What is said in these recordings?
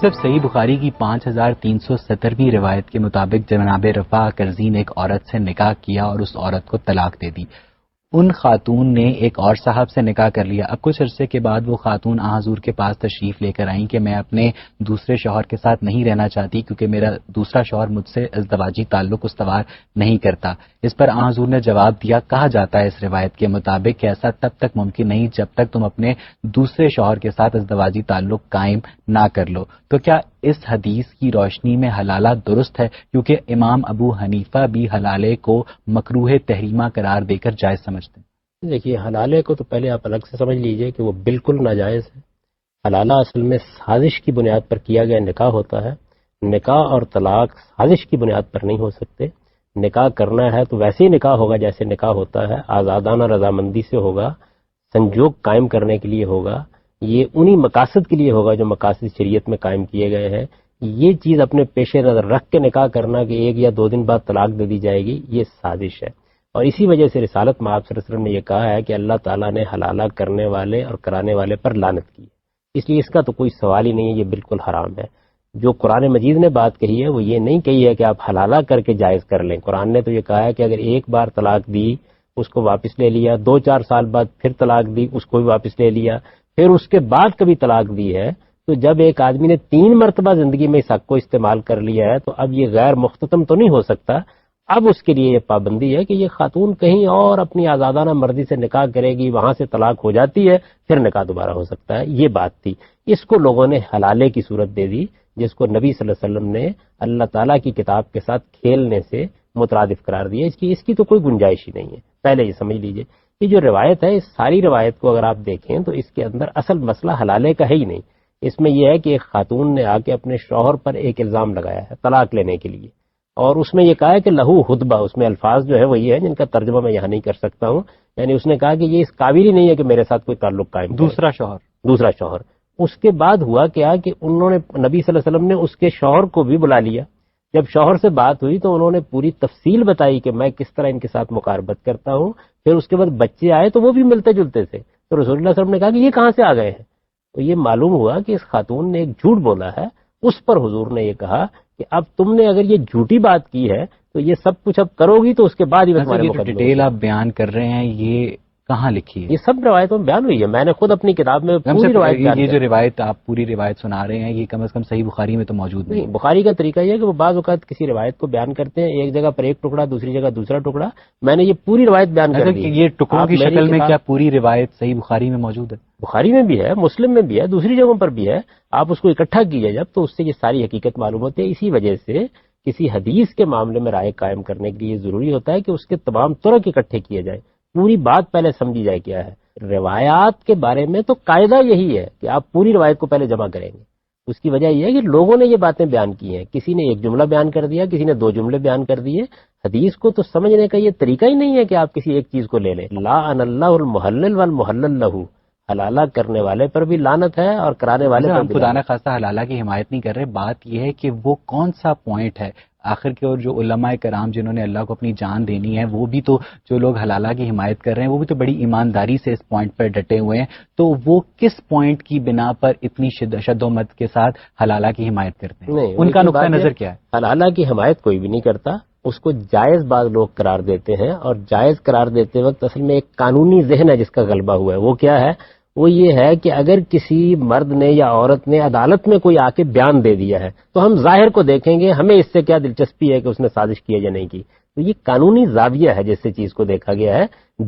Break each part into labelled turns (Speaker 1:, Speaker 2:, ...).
Speaker 1: صرف صحیح بخاری کی 5370ویں روایت کے مطابق جناب رفاع کرزی نے ایک عورت سے نکاح کیا اور اس عورت کو طلاق دے دی. ان خاتون نے ایک اور صاحب سے نکاح کر لیا. اب کچھ عرصے کے بعد وہ خاتون حضور کے پاس تشریف لے کر آئیں کہ میں اپنے دوسرے شوہر کے ساتھ نہیں رہنا چاہتی کیونکہ میرا دوسرا شوہر مجھ سے ازدواجی تعلق استوار نہیں کرتا. اس پر حضور نے جواب دیا، کہا جاتا ہے اس روایت کے مطابق کہ ایسا تب تک ممکن نہیں جب تک تم اپنے دوسرے شوہر کے ساتھ ازدواجی تعلق قائم نہ کر لو. تو کیا اس حدیث کی روشنی میں حلالہ درست ہے؟ کیونکہ امام ابو حنیفہ بھی حلالے کو مکروہ تحریمہ قرار دے کر جائز سمجھتے ہیں.
Speaker 2: دیکھیے، حلالے کو تو پہلے آپ الگ سے سمجھ لیجئے کہ وہ بالکل ناجائز ہے. حلالہ اصل میں سازش کی بنیاد پر کیا گیا نکاح ہوتا ہے. نکاح اور طلاق سازش کی بنیاد پر نہیں ہو سکتے. نکاح کرنا ہے تو ویسے ہی نکاح ہوگا جیسے نکاح ہوتا ہے، آزادانہ رضامندی سے ہوگا، سنجوگ قائم کرنے کے لیے ہوگا. یہ انہی مقاصد کے لیے ہوگا جو مقاصد شریعت میں قائم کیے گئے ہیں. یہ چیز اپنے پیش نظر رکھ کے نکاح کرنا کہ 1 یا 2 دن بعد طلاق دے دی جائے گی، یہ سازش ہے. اور اسی وجہ سے رسالت مآب صلی اللہ علیہ وسلم نے یہ کہا ہے کہ اللہ تعالیٰ نے حلالہ کرنے والے اور کرانے والے پر لعنت کی. اس لیے اس کا تو کوئی سوال ہی نہیں ہے، یہ بالکل حرام ہے. جو قرآن مجید نے بات کہی ہے وہ یہ نہیں کہی ہے کہ آپ حلالہ کر کے جائز کر لیں. قرآن نے تو یہ کہا ہے کہ اگر ایک بار طلاق دی اس کو واپس لے لیا، 2-4 سال بعد پھر طلاق دی اس کو بھی واپس لے لیا، پھر اس کے بعد کبھی طلاق دی ہے، تو جب ایک آدمی نے 3 مرتبہ زندگی میں اس حق کو استعمال کر لیا ہے تو اب یہ غیر مختتم تو نہیں ہو سکتا. اب اس کے لیے یہ پابندی ہے کہ یہ خاتون کہیں اور اپنی آزادانہ مرضی سے نکاح کرے گی، وہاں سے طلاق ہو جاتی ہے، پھر نکاح دوبارہ ہو سکتا ہے. یہ بات تھی. اس کو لوگوں نے حلالے کی صورت دے دی جس کو نبی صلی اللہ علیہ وسلم نے اللہ تعالیٰ کی کتاب کے ساتھ کھیلنے سے مترادف قرار دیا. اس کی تو کوئی گنجائش ہی نہیں ہے. پہلے یہ سمجھ لیجئے. یہ جو روایت ہے، اس ساری روایت کو اگر آپ دیکھیں تو اس کے اندر اصل مسئلہ حلالے کا ہے ہی نہیں. اس میں یہ ہے کہ ایک خاتون نے آ کے اپنے شوہر پر ایک الزام لگایا ہے طلاق لینے کے لیے، اور اس میں یہ کہا ہے کہ لہو ہدبہ. اس میں الفاظ جو ہے وہی ہے جن کا ترجمہ میں یہاں نہیں کر سکتا ہوں. یعنی اس نے کہا کہ یہ اس قابل ہی نہیں ہے کہ میرے ساتھ کوئی تعلق قائم کرے. دوسرا شوہر. اس کے بعد ہوا کیا کہ انہوں نے نبی صلی اللہ علیہ وسلم نے اس کے شوہر کو بھی بلا لیا. جب شوہر سے بات ہوئی تو انہوں نے پوری تفصیل بتائی کہ میں کس طرح ان کے ساتھ مقاربت کرتا ہوں. پھر اس کے بعد بچے آئے تو وہ بھی ملتے جلتے تھے. تو رسول اللہ صلی اللہ علیہ وسلم نے کہا کہ یہ کہاں سے آ گئے ہیں؟ تو یہ معلوم ہوا کہ اس خاتون نے ایک جھوٹ بولا ہے. اس پر حضور نے یہ کہا کہ اب تم نے اگر یہ جھوٹی بات کی ہے تو یہ سب کچھ اب کرو گی تو اس کے بعد ہی تمہارے مقدمے.
Speaker 1: ڈیٹیل آپ بیان کر رہے ہیں یہ کہاں لکھی ہے؟
Speaker 2: یہ سب روایتوں میں بیان ہوئی ہے. میں نے خود اپنی کتاب میں پوری روایت
Speaker 1: یہ جو روایت آپ پوری روایت سنا رہے ہیں یہ کم از کم صحیح بخاری میں تو موجود نہیں.
Speaker 2: بخاری کا طریقہ یہ ہے کہ وہ بعض اوقات کسی روایت کو بیان کرتے ہیں، ایک جگہ پر ایک ٹکڑا، دوسری جگہ دوسرا ٹکڑا. میں نے یہ پوری روایت بیان کر دی.
Speaker 1: یہ ٹکڑوں کی شکل میں کیا پوری روایت صحیح بخاری میں موجود ہے؟
Speaker 2: بخاری میں بھی ہے، مسلم میں بھی ہے، دوسری جگہوں پر بھی ہے. آپ اس کو اکٹھا کیجئے جب تو اس سے یہ ساری حقیقت معلوم ہوتی ہے. اسی وجہ سے کسی حدیث کے معاملے میں رائے قائم کرنے کے لیے ضروری ہوتا ہے کہ اس کے تمام طرق اکٹھے کیے جائیں، پوری بات پہلے سمجھی جائے کیا ہے. روایات کے بارے میں تو قاعدہ یہی ہے کہ آپ پوری روایت کو پہلے جمع کریں گے. اس کی وجہ یہ ہے کہ لوگوں نے یہ باتیں بیان کی ہیں. کسی نے ایک جملہ بیان کر دیا، کسی نے 2 جملے بیان کر دیے. حدیث کو تو سمجھنے کا یہ طریقہ ہی نہیں ہے کہ آپ کسی ایک چیز کو لے لیں. لا ان اللہ المحلل والمحلل لہ. حلالہ کرنے والے پر بھی لعنت ہے اور کرانے والے پر بھی.
Speaker 1: خدا نہ خواستہ حلالہ کی حمایت نہیں کر رہے. بات یہ ہے کہ وہ کون سا پوائنٹ ہے آخر کے، اور جو علماء کرام جنہوں نے اللہ کو اپنی جان دینی ہے وہ بھی تو، جو لوگ حلالہ کی حمایت کر رہے ہیں وہ بھی تو بڑی ایمانداری سے اس پوائنٹ پر ڈٹے ہوئے ہیں. تو وہ کس پوائنٹ کی بنا پر اتنی شد و مت کے ساتھ حلالہ کی حمایت کرتے ہیں؟
Speaker 2: نہیں،
Speaker 1: ان کا نقطہ نظر کیا ہے؟
Speaker 2: حلالہ کی حمایت کوئی بھی نہیں کرتا. اس کو جائز بعض لوگ قرار دیتے ہیں، اور جائز قرار دیتے وقت اصل میں ایک قانونی ذہن ہے جس کا غلبہ ہوا ہے. وہ کیا ہے؟ وہ یہ ہے کہ اگر کسی مرد نے یا عورت نے عدالت میں کوئی آ کے بیان دے دیا ہے تو ہم ظاہر کو دیکھیں گے، ہمیں اس سے کیا دلچسپی ہے کہ اس نے سازش کی ہے یا نہیں کی. تو یہ قانونی زاویہ ہے جس سے چیز کو دیکھا گیا ہے.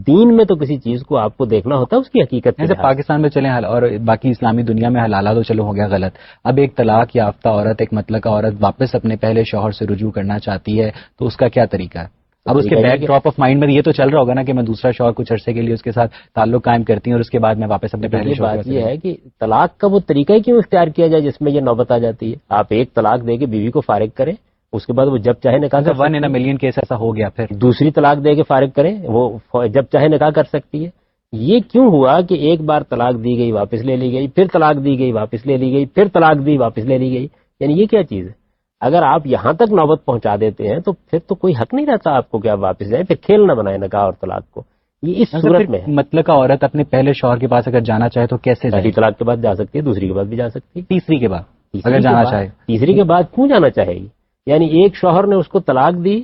Speaker 2: دین میں تو کسی چیز کو آپ کو دیکھنا ہوتا ہے اس کی حقیقت.
Speaker 1: جیسے پاکستان میں چلیں اور باقی اسلامی دنیا میں حلالہ تو چلو ہو گیا غلط. اب ایک طلاق یافتہ عورت، ایک مطلقہ عورت واپس اپنے پہلے شوہر سے رجوع کرنا چاہتی ہے تو اس کا کیا طریقہ ہے؟ اب اس کے بیک ڈراپ آف مائنڈ میں یہ تو چل رہا ہوگا نا کہ میں دوسرا شوہر کچھ عرصے کے لیے اس کے ساتھ تعلق قائم کرتی ہوں اور اس کے بعد میں واپس اپنے پہلے شوہر.
Speaker 2: بات یہ ہے کہ طلاق کا وہ طریقہ ہی کیوں اختیار کیا جائے جس میں یہ نوبت آ جاتی ہے. آپ ایک طلاق دے کے بیوی کو فارغ کریں، اس کے بعد وہ جب چاہے نکاح کر
Speaker 1: 1 in a million کیس ایسا ہو گیا، پھر
Speaker 2: دوسری طلاق دے کے فارغ کریں، وہ جب چاہے نکاح کر سکتی ہے. یہ کیوں ہوا کہ ایک بار طلاق دی گئی واپس لے لی گئی، پھر طلاق دی گئی واپس لے لی گئی، پھر طلاق دی واپس لے لی گئی؟ یعنی یہ کیا چیز ہے؟ اگر آپ یہاں تک نوبت پہنچا دیتے ہیں تو پھر تو کوئی حق نہیں رہتا آپ کو کہ آپ واپس جائیں. پھر کھیل نہ بنائیں نکاح اور طلاق کو. یہ اس صورت میں ہے.
Speaker 1: مطلقہ عورت اپنے پہلے شوہر کے پاس اگر جانا چاہے تو کیسے؟
Speaker 2: پہلی طلاق کے بعد جا سکتی ہے، دوسری کے بعد بھی جا سکتی ہے،
Speaker 1: تیسری کے بعد
Speaker 2: تیسری کے بعد کیوں جانا چاہے گی؟ یعنی ایک شوہر نے اس کو طلاق دی،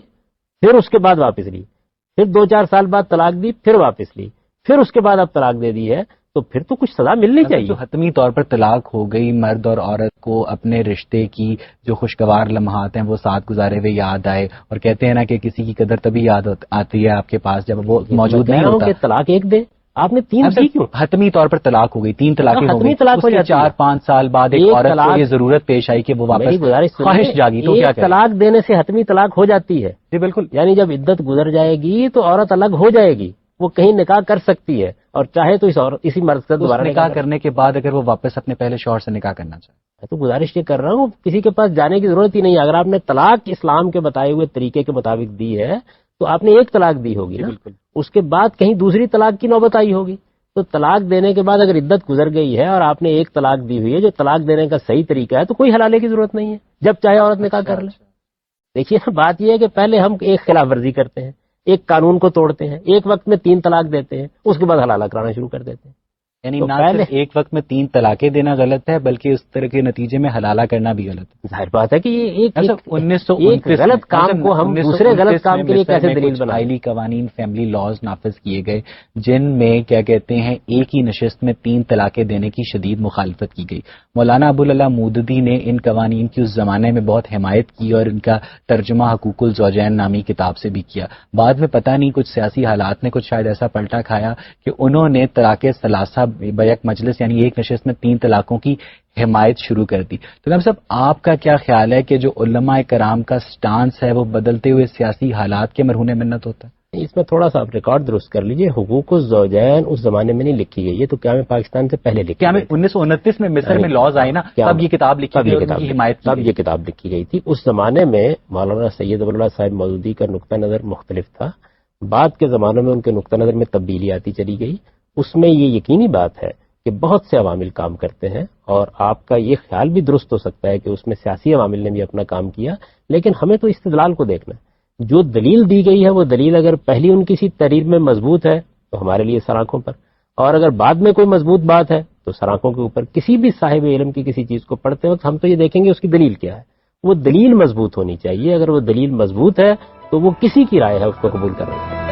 Speaker 2: پھر اس کے بعد واپس لی، پھر 2-4 سال بعد طلاق دی، پھر واپس لی، پھر اس کے بعد اب طلاق دے دی ہے، تو پھر تو کچھ سزا ملنی چاہیے.
Speaker 1: جو حتمی طور پر طلاق ہو گئی، مرد اور عورت کو اپنے رشتے کی جو خوشگوار لمحات ہیں وہ ساتھ گزارے ہوئے یاد آئے، اور کہتے ہیں نا کہ کسی کی قدر تبھی یاد آتی ہے آپ کے پاس جب وہ موجود نہیں ہوتا.
Speaker 2: کہ طلاق ایک دے، آپ نے 3 دی کیوں؟
Speaker 1: حتمی طور پر طلاق ہو گئی، 3 طلاقیں ہو گئی، 4-5 سال بعد ایک عورت کو یہ ضرورت پیش آئی کہ وہ واپس خواہش جاگی تو کیا کرے؟
Speaker 2: طلاق دینے سے حتمی طلاق ہو جاتی ہے.
Speaker 1: جی بالکل.
Speaker 2: یعنی جب عدت گزر جائے گی تو عورت الگ ہو جائے گی، وہ کہیں نکاح کر سکتی ہے، اور چاہے تو اسی مرد سے دوبارہ
Speaker 1: نکاح کرنے کے بعد اگر وہ واپس اپنے پہلے شوہر سے نکاح کرنا چاہے.
Speaker 2: میں تو گزارش یہ کر رہا ہوں کسی کے پاس جانے کی ضرورت ہی نہیں ہے. اگر آپ نے طلاق اسلام کے بتائے ہوئے طریقے کے مطابق دی ہے تو آپ نے ایک طلاق دی ہوگی نا، اس کے بعد کہیں دوسری طلاق کی نوبت آئی ہوگی. تو طلاق دینے کے بعد اگر عدت گزر گئی ہے اور آپ نے ایک طلاق دی ہوئی ہے جو طلاق دینے کا صحیح طریقہ ہے، تو کوئی حلالے کی ضرورت نہیں ہے، جب چاہے عورت نکاح کر لے. دیکھیے بات یہ ہے کہ پہلے ہم ایک خلاف ورزی کرتے ہیں، ایک قانون کو توڑتے ہیں، ایک وقت میں 3 طلاق دیتے ہیں، اس کے بعد حلالہ کرانا شروع کر دیتے ہیں.
Speaker 1: یعنی نہ صرف ایک وقت میں 3 طلاقیں دینا غلط ہے بلکہ اس طرح کے نتیجے میں حلالہ کرنا بھی غلط ہے.
Speaker 2: ظاہر بات ہے کہ یہ ایک
Speaker 1: 1929
Speaker 2: غلط کام کو ہم دوسرے غلط کام کے لیے کیسے دلیل بنائیں؟
Speaker 1: آئلی قوانین، فیملی لاز نافذ کیے گئے جن میں کیا کہتے ہیں ایک ہی نشست میں 3 طلاقیں دینے کی شدید مخالفت کی گئی. مولانا ابوالعلا مودودی نے ان قوانین کی اس زمانے میں بہت حمایت کی اور ان کا ترجمہ حقوق الزوجین نامی کتاب سے بھی کیا. بعد میں پتہ نہیں کچھ سیاسی حالات نے کچھ شاید ایسا پلٹا کھایا کہ انہوں نے طلاق ثلاثہ بیک مجلس یعنی ایک نشست میں 3 طلاقوں کی حمایت شروع کر دی. تو صاحب آپ کا کیا خیال ہے کہ جو علماء کرام کا سٹانس ہے وہ بدلتے ہوئے سیاسی حالات کے مرہون منت ہوتا ہے؟
Speaker 2: اس میں تھوڑا سا آپ ریکارڈ درست کر لیجئے. حقوق الزوجین اس زمانے میں نہیں لکھی گئی، یہ تو قیام پاکستان سے پہلے لکھی گئی.
Speaker 1: 1929 میں مصر میں لاز آئے نا، تب یہ کتاب لکھی گئی،
Speaker 2: تب یہ کتاب لکھی گئی تھی. اس زمانے میں مولانا سید ابوالعلا صاحب مودودی کا نقطہ نظر مختلف تھا. بعد کے زمانوں میں ان کے نقطہ نظر میں تبدیلی آتی چلی گئی. اس میں یہ یقینی بات ہے کہ بہت سے عوامل کام کرتے ہیں، اور آپ کا یہ خیال بھی درست ہو سکتا ہے کہ اس میں سیاسی عوامل نے بھی اپنا کام کیا، لیکن ہمیں تو استدلال کو دیکھنا ہے. جو دلیل دی گئی ہے وہ دلیل اگر پہلی ان کسی تحریر میں مضبوط ہے تو ہمارے لیے سر آنکھوں پر، اور اگر بعد میں کوئی مضبوط بات ہے تو سر آنکھوں کے اوپر. کسی بھی صاحب علم کی کسی چیز کو پڑھتے وقت ہم تو یہ دیکھیں گے اس کی دلیل کیا ہے. وہ دلیل مضبوط ہونی چاہیے. اگر وہ دلیل مضبوط ہے تو وہ کسی کی رائے ہے اس کو قبول کرنا چاہیے.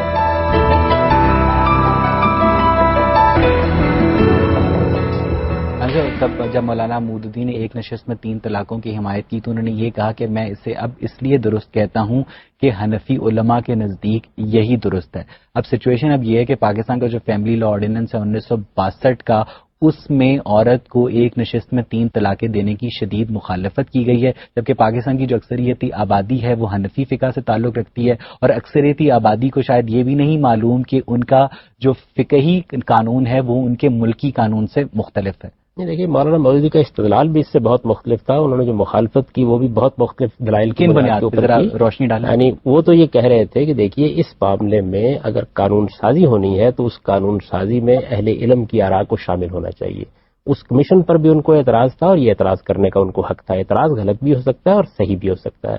Speaker 1: جب مولانا مودودی نے ایک نشست میں 3 طلاقوں کی حمایت کی تو انہوں نے یہ کہا کہ میں اسے اب اس لیے درست کہتا ہوں کہ حنفی علماء کے نزدیک یہی درست ہے. اب سچویشن اب یہ ہے کہ پاکستان کا جو فیملی لا آرڈیننس ہے 1962 کا، اس میں عورت کو ایک نشست میں 3 طلاقیں دینے کی شدید مخالفت کی گئی ہے، جبکہ پاکستان کی جو اکثریتی آبادی ہے وہ حنفی فقہ سے تعلق رکھتی ہے، اور اکثریتی آبادی کو شاید یہ بھی نہیں معلوم کہ ان کا جو فقہی قانون ہے وہ ان کے ملکی قانون سے مختلف ہے.
Speaker 2: دیکھیے مولانا مودودی کا استدلال بھی اس سے بہت مختلف تھا. انہوں نے جو مخالفت کی وہ بھی بہت مختلف دلائل کی بنیاد پر
Speaker 1: روشنی ڈالا.
Speaker 2: یعنی وہ تو یہ کہہ رہے تھے کہ دیکھیے اس معاملے میں اگر قانون سازی ہونی ہے تو اس قانون سازی میں اہل علم کی آراء کو شامل ہونا چاہیے. اس کمیشن پر بھی ان کو اعتراض تھا اور یہ اعتراض کرنے کا ان کو حق تھا. اعتراض غلط بھی ہو سکتا ہے اور صحیح بھی ہو سکتا ہے.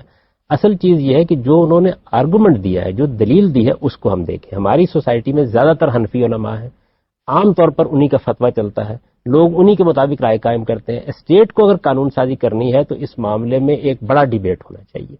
Speaker 2: اصل چیز یہ ہے کہ جو انہوں نے آرگومنٹ دیا ہے، جو دلیل دی ہے، اس کو ہم دیکھیں. ہماری سوسائٹی میں زیادہ تر حنفی علماء ہیں، عام طور پر انہی کا فتویٰ چلتا ہے، لوگ انہی کے مطابق رائے قائم کرتے ہیں. اسٹیٹ کو اگر قانون سازی کرنی ہے تو اس معاملے میں ایک بڑا ڈیبیٹ ہونا چاہیے،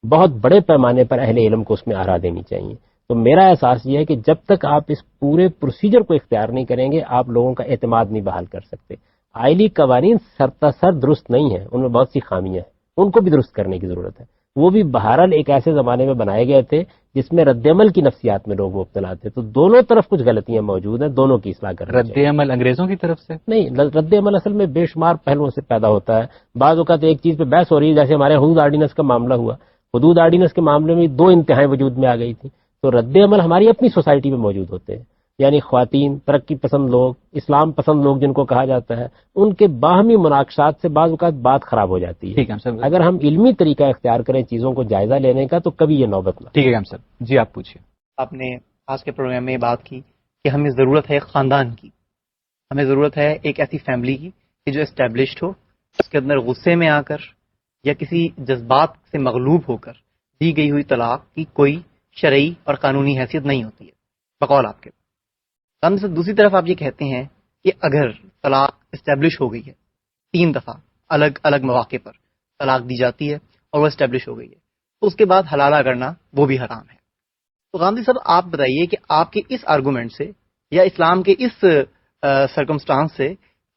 Speaker 2: بہت بڑے پیمانے پر اہل علم کو اس میں آرا دینی چاہیے. تو میرا احساس یہ ہے کہ جب تک آپ اس پورے پروسیجر کو اختیار نہیں کریں گے آپ لوگوں کا اعتماد نہیں بحال کر سکتے. آئلی قوانین سر درست نہیں ہیں، ان میں بہت سی خامیاں ہیں، ان کو بھی درست کرنے کی ضرورت ہے. وہ بھی بہرحال ایک ایسے زمانے میں بنائے گئے تھے جس میں رد عمل کی نفسیات میں لوگ مبتلا تھے. تو دونوں طرف کچھ غلطیاں موجود ہیں، دونوں کی اصلاح کرنا چاہیے.
Speaker 1: رد عمل انگریزوں کی طرف سے
Speaker 2: نہیں، رد عمل اصل میں بے شمار پہلوؤں سے پیدا ہوتا ہے. بعض اوقات ایک چیز پہ بحث ہو رہی ہے، جیسے ہمارے حدود آرڈیننس کا معاملہ ہوا. حدود آرڈیننس کے معاملے میں 2 انتہائیں وجود میں آ گئی تھی. تو رد عمل ہماری اپنی سوسائٹی میں موجود ہوتے ہیں، یعنی خواتین، ترقی پسند لوگ، اسلام پسند لوگ جن کو کہا جاتا ہے، ان کے باہمی مناقشات سے بعض اوقات بات خراب ہو جاتی ہے. اگر ہم علمی طریقہ اختیار کریں چیزوں کو جائزہ لینے کا تو کبھی یہ نوبت نہ.
Speaker 1: ٹھیک ہے صاحب. جی آپ پوچھیے.
Speaker 3: آپ نے آج کے پروگرام میں بات کی کہ ہمیں ضرورت ہے خاندان کی، ہمیں ضرورت ہے ایک ایسی فیملی کی کہ جو اسٹیبلشڈ ہو، اس کے اندر غصے میں آ کر یا کسی جذبات سے مغلوب ہو کر دی گئی ہوئی طلاق کی کوئی شرعی اور قانونی حیثیت نہیں ہوتی ہے بقول آپ کے. دوسری طرف آپ یہ کہتے ہیں کہ اگر طلاق اسٹیبلش ہو گئی ہے 3 دفعہ الگ الگ مواقع پر طلاق دی جاتی ہے اور وہ اسٹیبلش ہو گئی ہے، تو اس کے بعد حلالہ کرنا وہ بھی حرام ہے۔ تو غامدی صاحب آپ بتائیے کہ آپ کے اس آرگومنٹ سے یا اسلام کے اس سرکمسٹانس سے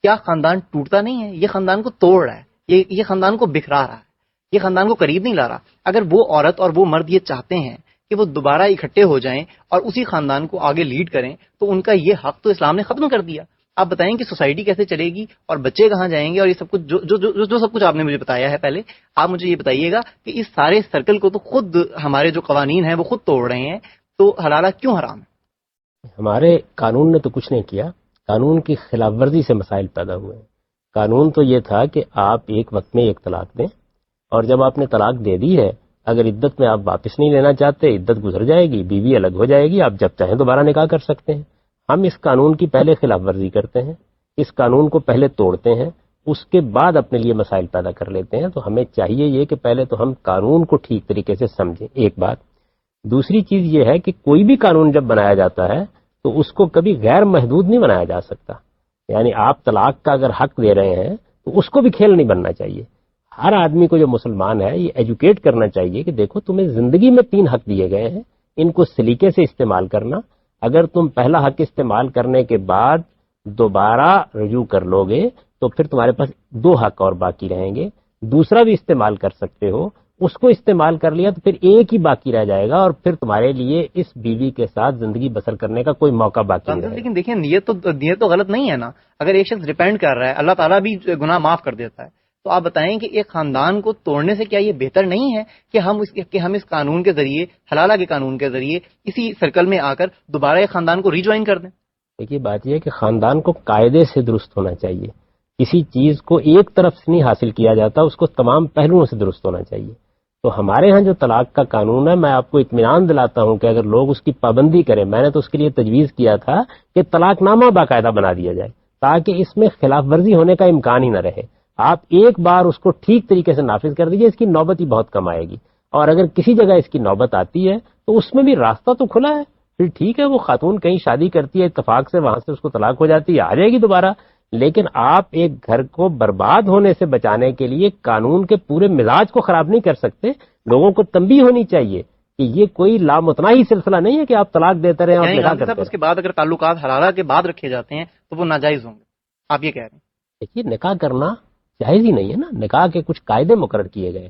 Speaker 3: کیا خاندان ٹوٹتا نہیں ہے؟ یہ خاندان کو توڑ رہا ہے، یہ خاندان کو بکھرا رہا ہے، یہ خاندان کو قریب نہیں لا رہا۔ اگر وہ عورت اور وہ مرد یہ چاہتے ہیں کہ وہ دوبارہ اکٹھے ہو جائیں اور اسی خاندان کو آگے لیڈ کریں تو ان کا یہ حق تو اسلام نے ختم کر دیا۔ آپ بتائیں کہ سوسائٹی کیسے چلے گی اور بچے کہاں جائیں گے، اور یہ سب کچھ جو سب کچھ آپ نے مجھے بتایا ہے پہلے، آپ مجھے یہ بتائیے گا کہ اس سارے سرکل کو تو خود ہمارے جو قوانین ہیں وہ خود توڑ رہے ہیں، تو حلالہ کیوں حرام ہے؟
Speaker 2: ہمارے قانون نے تو کچھ نہیں کیا، قانون کی خلاف ورزی سے مسائل پیدا ہوئے ہیں۔ قانون تو یہ تھا کہ آپ ایک وقت میں ایک طلاق دیں، اور جب آپ نے طلاق دے دی ہے اگر عدت میں آپ واپس نہیں لینا چاہتے، عدت گزر جائے گی، بیوی الگ ہو جائے گی، آپ جب چاہیں دوبارہ نکاح کر سکتے ہیں۔ ہم اس قانون کی پہلے خلاف ورزی کرتے ہیں، اس قانون کو پہلے توڑتے ہیں، اس کے بعد اپنے لیے مسائل پیدا کر لیتے ہیں۔ تو ہمیں چاہیے یہ کہ پہلے تو ہم قانون کو ٹھیک طریقے سے سمجھیں، ایک بات۔ دوسری چیز یہ ہے کہ کوئی بھی قانون جب بنایا جاتا ہے تو اس کو کبھی غیر محدود نہیں بنایا جا سکتا۔ یعنی آپ طلاق کا اگر حق دے رہے ہیں تو اس کو بھی کھیل نہیں بننا چاہیے۔ ہر آدمی کو جو مسلمان ہے یہ ایجوکیٹ کرنا چاہیے کہ دیکھو تمہیں زندگی میں 3 حق دیے گئے ہیں، ان کو سلیقے سے استعمال کرنا۔ اگر تم پہلا حق استعمال کرنے کے بعد دوبارہ رجوع کر لو گے تو پھر تمہارے پاس 2 حق اور باقی رہیں گے، دوسرا بھی استعمال کر سکتے ہو، اس کو استعمال کر لیا تو پھر ایک ہی باقی رہ جائے گا، اور پھر تمہارے لیے اس بیوی کے ساتھ زندگی بسر کرنے کا کوئی موقع باقی نہیں رہے گا۔
Speaker 3: لیکن دیکھیں نیت تو غلط نہیں ہے نا۔ اگر ایک شخص ڈیپینڈ کر رہا ہے، اللہ تعالیٰ بھی گناہ معاف کر دیتا ہے، تو آپ بتائیں کہ ایک خاندان کو توڑنے سے کیا یہ بہتر نہیں ہے کہ ہم اس قانون کے ذریعے، حلالہ کے قانون کے ذریعے اسی سرکل میں آ کر دوبارہ ایک خاندان کو ری جوائن کر دیں؟
Speaker 2: دیکھیے بات یہ ہے کہ خاندان کو قاعدے سے درست ہونا چاہیے، کسی چیز کو ایک طرف سے نہیں حاصل کیا جاتا، اس کو تمام پہلوؤں سے درست ہونا چاہیے۔ تو ہمارے ہاں جو طلاق کا قانون ہے، میں آپ کو اطمینان دلاتا ہوں کہ اگر لوگ اس کی پابندی کریں، میں نے تو اس کے لیے تجویز کیا تھا کہ طلاق نامہ باقاعدہ بنا دیا جائے تاکہ اس میں خلاف ورزی ہونے کا امکان ہی نہ رہے۔ آپ ایک بار اس کو ٹھیک طریقے سے نافذ کر دیجئے، اس کی نوبت ہی بہت کم آئے گی، اور اگر کسی جگہ اس کی نوبت آتی ہے تو اس میں بھی راستہ تو کھلا ہے، پھر ٹھیک ہے وہ خاتون کہیں شادی کرتی ہے اتفاق سے، وہاں سے اس کو طلاق ہو جاتی ہے، آ جائے گی دوبارہ، لیکن آپ ایک گھر کو برباد ہونے سے بچانے کے لیے قانون کے پورے مزاج کو خراب نہیں کر سکتے۔ لوگوں کو تنبیہ ہونی چاہیے کہ یہ کوئی لامتناہی سلسلہ نہیں ہے کہ آپ طلاق دیتے رہیں اور نکاح کرتے رہیں۔
Speaker 3: اس کے بعد اگر تعلقات حلالہ کے بعد رکھے جاتے ہیں تو وہ ناجائز ہوں گے، آپ یہ کہہ رہے ہیں؟
Speaker 2: دیکھیے نکاح کرنا جائز ہی نہیں ہے نا، نکاح کے کچھ قاعدے مقرر کیے گئے ہیں۔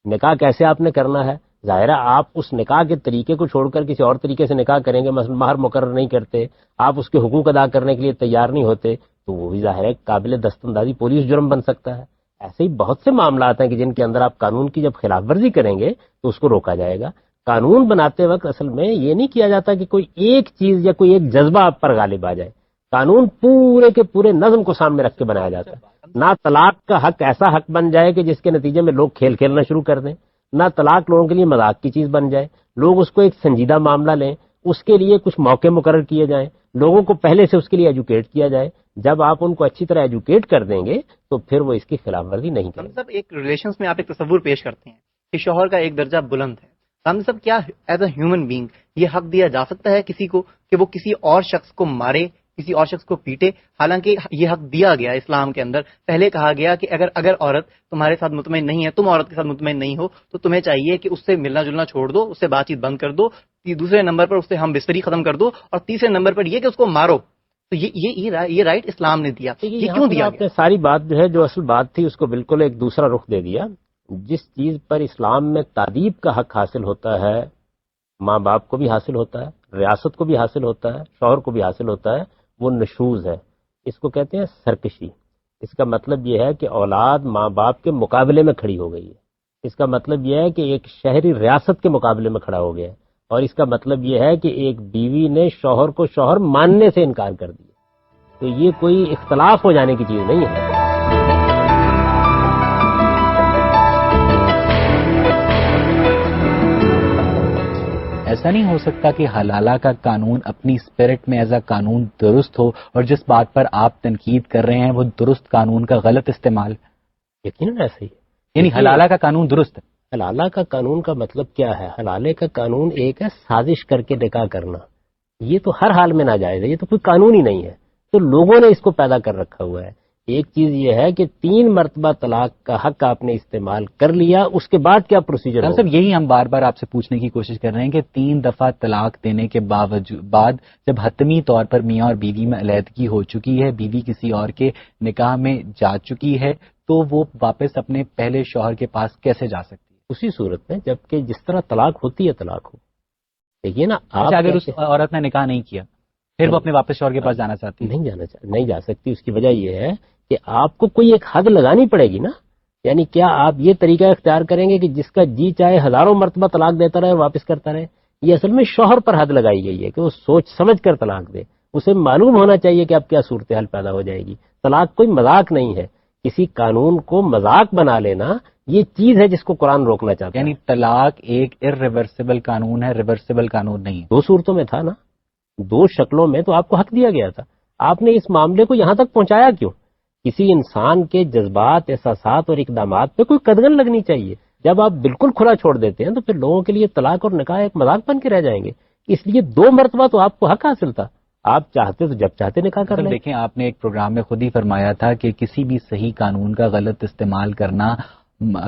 Speaker 2: نکاح کیسے آپ نے کرنا ہے، ظاہر ہے آپ اس نکاح کے طریقے کو چھوڑ کر کسی اور طریقے سے نکاح کریں گے، مثلا مہر مقرر نہیں کرتے، آپ اس کے حقوق ادا کرنے کے لیے تیار نہیں ہوتے، تو وہ بھی ظاہر ہے قابل دست اندازی پولیس جرم بن سکتا ہے۔ ایسے ہی بہت سے معاملات ہیں کہ جن کے اندر آپ قانون کی جب خلاف ورزی کریں گے تو اس کو روکا جائے گا۔ قانون بناتے وقت اصل میں یہ نہیں کیا جاتا کہ کوئی ایک چیز یا کوئی ایک جذبہ آپ پر غالب آ جائے، قانون پورے کے پورے نظم کو سامنے رکھ کے بنایا جاتا ہے۔ نہ طلاق کا حق ایسا حق بن جائے کہ جس کے نتیجے میں لوگ کھیل کھیلنا شروع کر دیں، نہ طلاق لوگوں کے لیے مذاق کی چیز بن جائے، لوگ اس کو ایک سنجیدہ معاملہ لیں، اس کے لیے کچھ موقع مقرر کیے جائیں، لوگوں کو پہلے سے اس کے لیے ایجوکیٹ کیا جائے۔ جب آپ ان کو اچھی طرح ایجوکیٹ کر دیں گے تو پھر وہ اس کی خلاف ورزی نہیں کریں گے۔
Speaker 3: صاحب ایک ریلیشنز میں آپ ایک تصور پیش کرتے ہیں کہ شوہر کا ایک درجہ بلند ہے، رامدی صاحب کیا ایز اے ہیومن بینگ یہ حق دیا جا سکتا ہے کسی کو کہ وہ کسی اور شخص کو مارے، کسی اور شخص کو پیٹے؟ حالانکہ یہ حق دیا گیا اسلام کے اندر، پہلے کہا گیا کہ اگر عورت تمہارے ساتھ مطمئن نہیں ہے، تم عورت کے ساتھ مطمئن نہیں ہو تو تمہیں چاہیے کہ اس سے ملنا جلنا چھوڑ دو، اس سے بات چیت بند کر دو، دوسرے نمبر پر اس سے ہم بستری ختم کر دو، اور تیسرے نمبر پر یہ کہ اس کو مارو۔ تو یہ رائٹ اسلام نے دیا، یہ کیوں دیا؟
Speaker 2: آپ نے ساری بات جو ہے جو اصل بات تھی اس کو بالکل ایک دوسرا رخ دے دیا۔ جس چیز پر اسلام میں تادیب کا حق حاصل ہوتا ہے، ماں باپ کو بھی حاصل ہوتا ہے، ریاست کو بھی حاصل ہوتا ہے، شوہر کو بھی حاصل ہوتا ہے، وہ نشوز ہے، اس کو کہتے ہیں سرکشی۔ اس کا مطلب یہ ہے کہ اولاد ماں باپ کے مقابلے میں کھڑی ہو گئی ہے، اس کا مطلب یہ ہے کہ ایک شہری ریاست کے مقابلے میں کھڑا ہو گیا ہے، اور اس کا مطلب یہ ہے کہ ایک بیوی نے شوہر کو شوہر ماننے سے انکار کر دیا۔ تو یہ کوئی اختلاف ہو جانے کی چیز نہیں ہے۔
Speaker 1: ایسا نہیں ہو سکتا کہ حلالہ کا قانون اپنی اسپرٹ میں ایز اے قانون درست ہو اور جس بات پر آپ تنقید کر رہے ہیں وہ درست قانون کا غلط استعمال؟
Speaker 2: یقیناً ایسے ہی،
Speaker 1: یعنی حلالہ کا قانون درست ہے؟
Speaker 2: حلالہ کا قانون کا مطلب کیا ہے؟ حلالے کا قانون ایک ہے سازش کر کے نکاح کرنا، یہ تو ہر حال میں ناجائز ہے، یہ تو کوئی قانون ہی نہیں ہے، تو لوگوں نے اس کو پیدا کر رکھا ہوا ہے۔ ایک چیز یہ ہے کہ 3 مرتبہ طلاق کا حق آپ نے استعمال کر لیا، اس کے بعد کیا پروسیجر ہوگا؟
Speaker 1: صاحب یہی ہم بار بار آپ سے پوچھنے کی کوشش کر رہے ہیں کہ 3 دفعہ طلاق دینے کے بعد جب حتمی طور پر میاں اور بیوی میں علیحدگی ہو چکی ہے، بیوی کسی اور کے نکاح میں جا چکی ہے، تو وہ واپس اپنے پہلے شوہر کے پاس کیسے جا سکتی ہے؟
Speaker 2: اسی صورت میں جبکہ جس طرح طلاق ہوتی ہے طلاق ہو، دیکھیے نا، آپ
Speaker 1: اگر اس عورت نے نکاح نہیں کیا پھر وہ اپنے واپس شوہر کے پاس جانا چاہتی ہے؟
Speaker 2: نہیں جا سکتی. اس کی وجہ یہ ہے کہ آپ کو کوئی ایک حد لگانی پڑے گی نا. یعنی کیا آپ یہ طریقہ اختیار کریں گے کہ جس کا جی چاہے ہزاروں مرتبہ طلاق دیتا رہے واپس کرتا رہے؟ یہ اصل میں شوہر پر حد لگائی گئی ہے کہ وہ سوچ سمجھ کر طلاق دے. اسے معلوم ہونا چاہیے کہ اب کیا صورتحال پیدا ہو جائے گی. طلاق کوئی مذاق نہیں ہے. کسی قانون کو مذاق بنا لینا یہ چیز ہے جس کو قرآن روکنا چاہتا ہے.
Speaker 1: یعنی طلاق ایک ارریورسیبل قانون ہے، ریورسیبل قانون نہیں ہے.
Speaker 2: 2 صورتوں میں تھا نا، 2 شکلوں میں تو آپ کو حق دیا گیا تھا. آپ نے اس معاملے کو یہاں تک پہنچایا کیوں؟ کسی انسان کے جذبات، احساسات اور اقدامات پہ کوئی قدغن لگنی چاہیے. جب آپ بالکل کھلا چھوڑ دیتے ہیں تو پھر لوگوں کے لیے طلاق اور نکاح ایک مذاق بن کے رہ جائیں گے. اس لیے 2 مرتبہ تو آپ کو حق حاصل تھا. آپ چاہتے تو جب چاہتے نکاح کر لیں.
Speaker 1: دیکھیں، آپ نے ایک پروگرام میں خود ہی فرمایا تھا کہ کسی بھی صحیح قانون کا غلط استعمال کرنا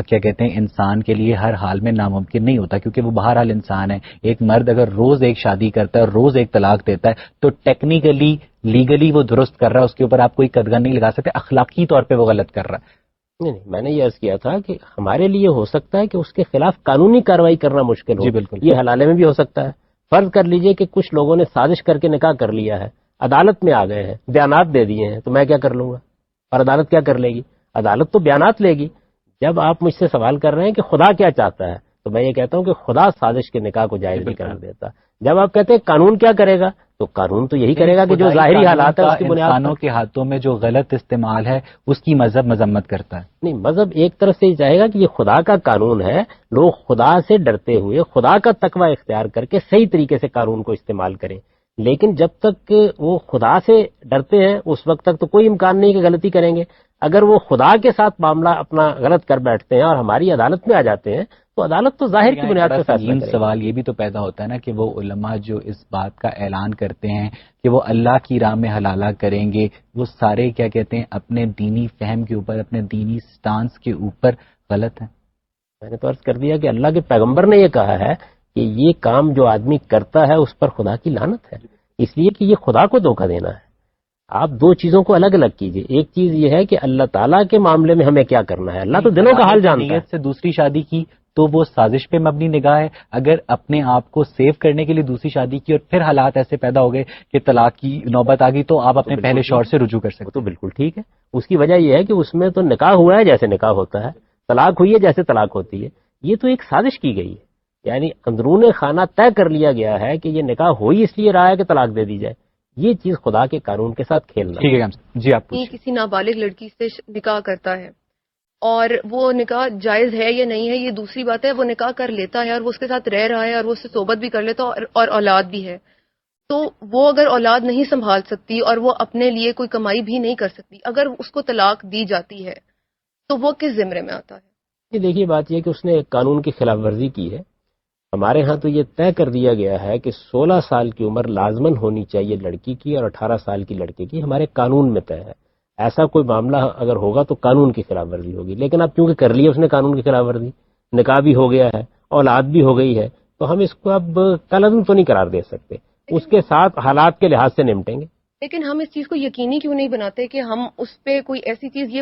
Speaker 1: کیا کہتے ہیں انسان کے لیے ہر حال میں ناممکن نہیں ہوتا، کیونکہ وہ بہرحال انسان ہے. ایک مرد اگر روز ایک شادی کرتا ہے اور روز ایک طلاق دیتا ہے تو ٹیکنیکلی لیگلی وہ درست کر رہا ہے، اس کے اوپر آپ کوئی قدغن نہیں لگا سکتے. اخلاقی طور پہ وہ غلط کر رہا ہے.
Speaker 2: نہیں، میں نے یہ عرض کیا تھا کہ ہمارے لیے ہو سکتا ہے کہ اس کے خلاف قانونی کارروائی کرنا مشکل ہو.
Speaker 1: جی بالکل.
Speaker 2: یہ حلالے میں بھی ہو سکتا ہے. فرض کر لیجئے کہ کچھ لوگوں نے سازش کر کے نکاح کر لیا ہے، عدالت میں آ گئے ہیں، بیانات دے دیے ہیں، تو میں کیا کر لوں گا؟ اور عدالت کیا کر لے گی؟ عدالت تو بیانات لے گی. جب آپ مجھ سے سوال کر رہے ہیں کہ خدا کیا چاہتا ہے، تو میں یہ کہتا ہوں کہ خدا سازش کے نکاح کو جائز نہیں قرار دیتا. جب آپ کہتے ہیں قانون کیا کرے گا، تو قانون تو یہی کرے گا کہ جو ظاہری حالات ہے اس کی بنیاد پر
Speaker 1: انسانوں کے ہاتھوں میں جو غلط استعمال ہے اس کی مذہب مذمت کرتا ہے.
Speaker 2: نہیں، مذہب ایک طرف سے یہ چاہے گا کہ یہ خدا کا قانون ہے، لوگ خدا سے ڈرتے ہوئے خدا کا تقوی اختیار کر کے صحیح طریقے سے قانون کو استعمال کریں. لیکن جب تک وہ خدا سے ڈرتے ہیں اس وقت تک تو کوئی امکان نہیں کہ غلطی کریں گے. اگر وہ خدا کے ساتھ معاملہ اپنا غلط کر بیٹھتے ہیں اور ہماری عدالت میں آ جاتے ہیں تو عدالت تو ظاہر کی بنیاد پر فیصلہ کرے گی.
Speaker 1: سوال یہ بھی تو پیدا ہوتا ہے نا کہ وہ علماء جو اس بات کا اعلان کرتے ہیں کہ وہ اللہ کی راہ میں حلالہ کریں گے، وہ سارے کیا کہتے ہیں اپنے دینی فہم کے اوپر، اپنے دینی سٹانس کے اوپر غلط ہیں.
Speaker 2: میں نے تو عرض کر دیا کہ اللہ کے پیغمبر نے یہ کہا ہے کہ یہ کام جو آدمی کرتا ہے اس پر خدا کی لعنت ہے، اس لیے کہ یہ خدا کو دھوکہ دینا ہے. آپ 2 چیزوں کو الگ الگ کیجئے. ایک چیز یہ ہے کہ اللہ تعالیٰ کے معاملے میں ہمیں کیا کرنا ہے، اللہ تو دلوں کا حال جانتا ہے.
Speaker 1: نیت سے دوسری شادی کی تو وہ سازش پہ مبنی نگاہ ہے. اگر اپنے آپ کو سیو کرنے کے لیے دوسری شادی کی اور پھر حالات ایسے پیدا ہو گئے کہ طلاق کی نوبت آ گئی تو آپ اپنے پہلے شوہر سے رجوع کر سکتے.
Speaker 2: تو بالکل ٹھیک ہے. اس کی وجہ یہ ہے کہ اس میں تو نکاح ہوا ہے جیسے نکاح ہوتا ہے، طلاق ہوئی ہے جیسے طلاق ہوتی ہے. یہ تو ایک سازش کی گئی ہے. یعنی اندرون خانہ طے کر لیا گیا ہے کہ یہ نکاح ہوئی اس لیے رہا ہے کہ طلاق دے دی جائے. یہ چیز خدا کے قانون کے ساتھ کھیلنا.
Speaker 1: ٹھیک ہے جی. آپ
Speaker 4: کسی نابالغ لڑکی سے نکاح کرتا ہے اور وہ نکاح جائز ہے یا نہیں ہے یہ دوسری بات ہے. وہ نکاح کر لیتا ہے اور وہ اس کے ساتھ رہ رہا ہے اور وہ اس سے صحبت بھی کر لیتا ہے اور اولاد بھی ہے. تو وہ اگر اولاد نہیں سنبھال سکتی اور وہ اپنے لیے کوئی کمائی بھی نہیں کر سکتی، اگر اس کو طلاق دی جاتی ہے تو وہ کس زمرے میں آتا ہے؟
Speaker 2: یہ دیکھیے بات یہ کہ اس نے ایک قانون کی خلاف ورزی کی ہے. ہمارے ہاں تو یہ طے کر دیا گیا ہے کہ 16 سال کی عمر لازماً ہونی چاہیے لڑکی کی اور 18 سال کی لڑکے کی. ہمارے قانون میں طے ہے. ایسا کوئی معاملہ اگر ہوگا تو قانون کی خلاف ورزی ہوگی. لیکن اب کیونکہ کر لی اس نے قانون کی خلاف ورزی، نکاح بھی ہو گیا ہے، اولاد بھی ہو گئی ہے، تو ہم اس کو اب کالعدم تو نہیں قرار دے سکتے. اس کے ساتھ حالات کے لحاظ سے نمٹیں گے.
Speaker 4: لیکن ہم اس چیز کو یقینی کیوں نہیں بناتے کہ ہم اس پہ کوئی ایسی چیز یہ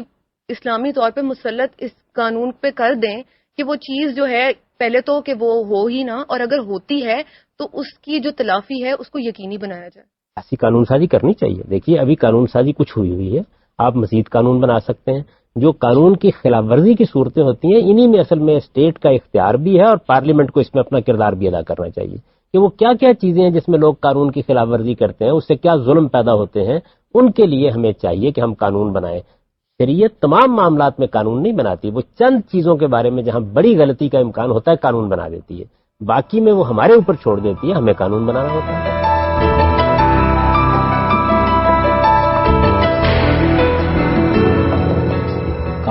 Speaker 4: اسلامی طور پہ مسلط اس قانون پہ کر دیں کہ وہ چیز جو ہے پہلے تو کہ وہ ہو ہی نہ، اور اگر ہوتی ہے تو اس کی جو تلافی ہے اس کو یقینی بنایا جائے.
Speaker 2: ایسی قانون سازی کرنی چاہیے. دیکھیے ابھی قانون سازی کچھ ہوئی ہے، آپ مزید قانون بنا سکتے ہیں. جو قانون کی خلاف ورزی کی صورتیں ہوتی ہیں انہی میں اصل میں اسٹیٹ کا اختیار بھی ہے اور پارلیمنٹ کو اس میں اپنا کردار بھی ادا کرنا چاہیے کہ وہ کیا کیا چیزیں ہیں جس میں لوگ قانون کی خلاف ورزی کرتے ہیں، اس سے کیا ظلم پیدا ہوتے ہیں. ان کے لیے ہمیں چاہیے کہ ہم قانون بنائیں. شریعت تمام معاملات میں قانون نہیں بناتی، وہ چند چیزوں کے بارے میں جہاں بڑی غلطی کا امکان ہوتا ہے قانون بنا دیتی ہے. باقی میں وہ ہمارے اوپر چھوڑ دیتی ہے، ہمیں قانون بنانا ہوتا ہے.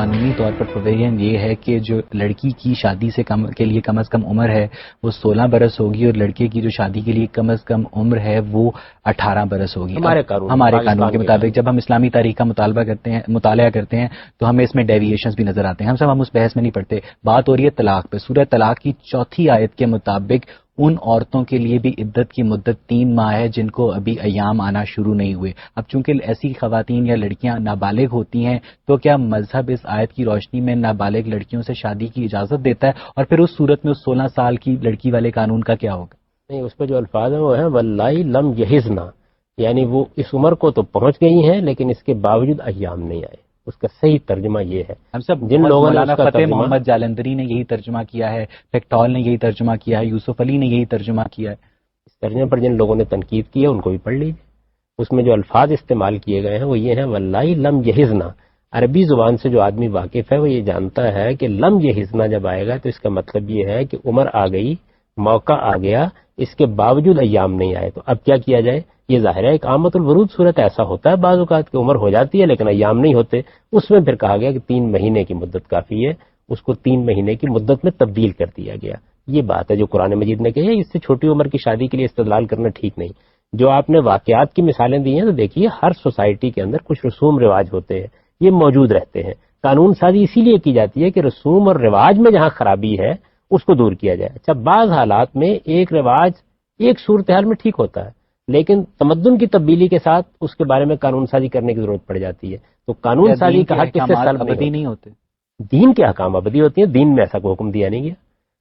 Speaker 1: قانونی طور پر پروویژن یہ ہے کہ جو لڑکی کی شادی سے کے لیے کم از کم عمر ہے وہ 16 برس ہوگی اور لڑکے کی جو شادی کے لیے کم از کم عمر ہے وہ 18 برس ہوگی ہمارے قانون کے مطابق. جب ہم اسلامی تاریخ کا مطالعہ کرتے ہیں تو ہمیں اس میں ڈیویشنز بھی نظر آتے ہیں. ہم اس بحث میں نہیں پڑتے. بات ہو رہی ہے طلاق پہ. سورہ طلاق کی 4 آیت کے مطابق ان عورتوں کے لیے بھی عدت کی مدت 3 ماہ ہے جن کو ابھی ایام آنا شروع نہیں ہوئے. اب چونکہ ایسی خواتین یا لڑکیاں نابالغ ہوتی ہیں تو کیا مذہب اس آیت کی روشنی میں نابالغ لڑکیوں سے شادی کی اجازت دیتا ہے؟ اور پھر اس صورت میں اس 16 سال کی لڑکی والے قانون کا کیا ہوگا؟
Speaker 2: نہیں، اس پہ جو الفاظ ہیں وہ ہیں واللہ لم یحزنا، یعنی وہ اس عمر کو تو پہنچ گئی ہیں لیکن اس کے باوجود ایام نہیں آئے. اس کا صحیح ترجمہ یہ ہے.
Speaker 1: ہم سب جن لوگوں نے فتح محمد جالندری نے یہی ترجمہ کیا ہے، پیکٹال نے یہی ترجمہ کیا ہے، یوسف علی نے یہی ترجمہ کیا ہے.
Speaker 2: اس ترجمے پر جن لوگوں نے تنقید کی ہے ان کو بھی پڑھ لیجیے. اس میں جو الفاظ استعمال کیے گئے ہیں وہ یہ ہیں واللہ لم یحزنا. عربی زبان سے جو آدمی واقف ہے وہ یہ جانتا ہے کہ لم یحزنا جب آئے گا تو اس کا مطلب یہ ہے کہ عمر آ گئی، موقع آ گیا، اس کے باوجود ایام نہیں آئے. تو اب کیا کیا جائے؟ یہ ظاہر ہے ایک عامت الورود صورت ایسا ہوتا ہے بعض اوقات کی عمر ہو جاتی ہے لیکن ایام نہیں ہوتے. اس میں پھر کہا گیا کہ 3 مہینے کی مدت کافی ہے، اس کو 3 مہینے کی مدت میں تبدیل کر دیا گیا. یہ بات ہے جو قرآن مجید نے کہی ہے. اس سے چھوٹی عمر کی شادی کے لیے استدلال کرنا ٹھیک نہیں. جو آپ نے واقعات کی مثالیں دی ہیں تو دیکھیے ہر سوسائٹی کے اندر کچھ رسوم رواج ہوتے ہیں، یہ موجود رہتے ہیں. قانون سازی اسی لیے کی جاتی ہے کہ رسوم اور رواج میں جہاں خرابی ہے اس کو دور کیا جائے. اچھا، بعض حالات میں ایک رواج ایک صورتحال میں ٹھیک ہوتا ہے لیکن تمدن کی تبدیلی کے ساتھ اس کے بارے میں قانون سازی کرنے کی ضرورت پڑ جاتی ہے. تو قانون سازی کا حق کس سے سلب نہیں ہوتے؟ دین کے احکام ابدی ہوتی ہیں. دین میں ایسا کوئی حکم دیا نہیں گیا.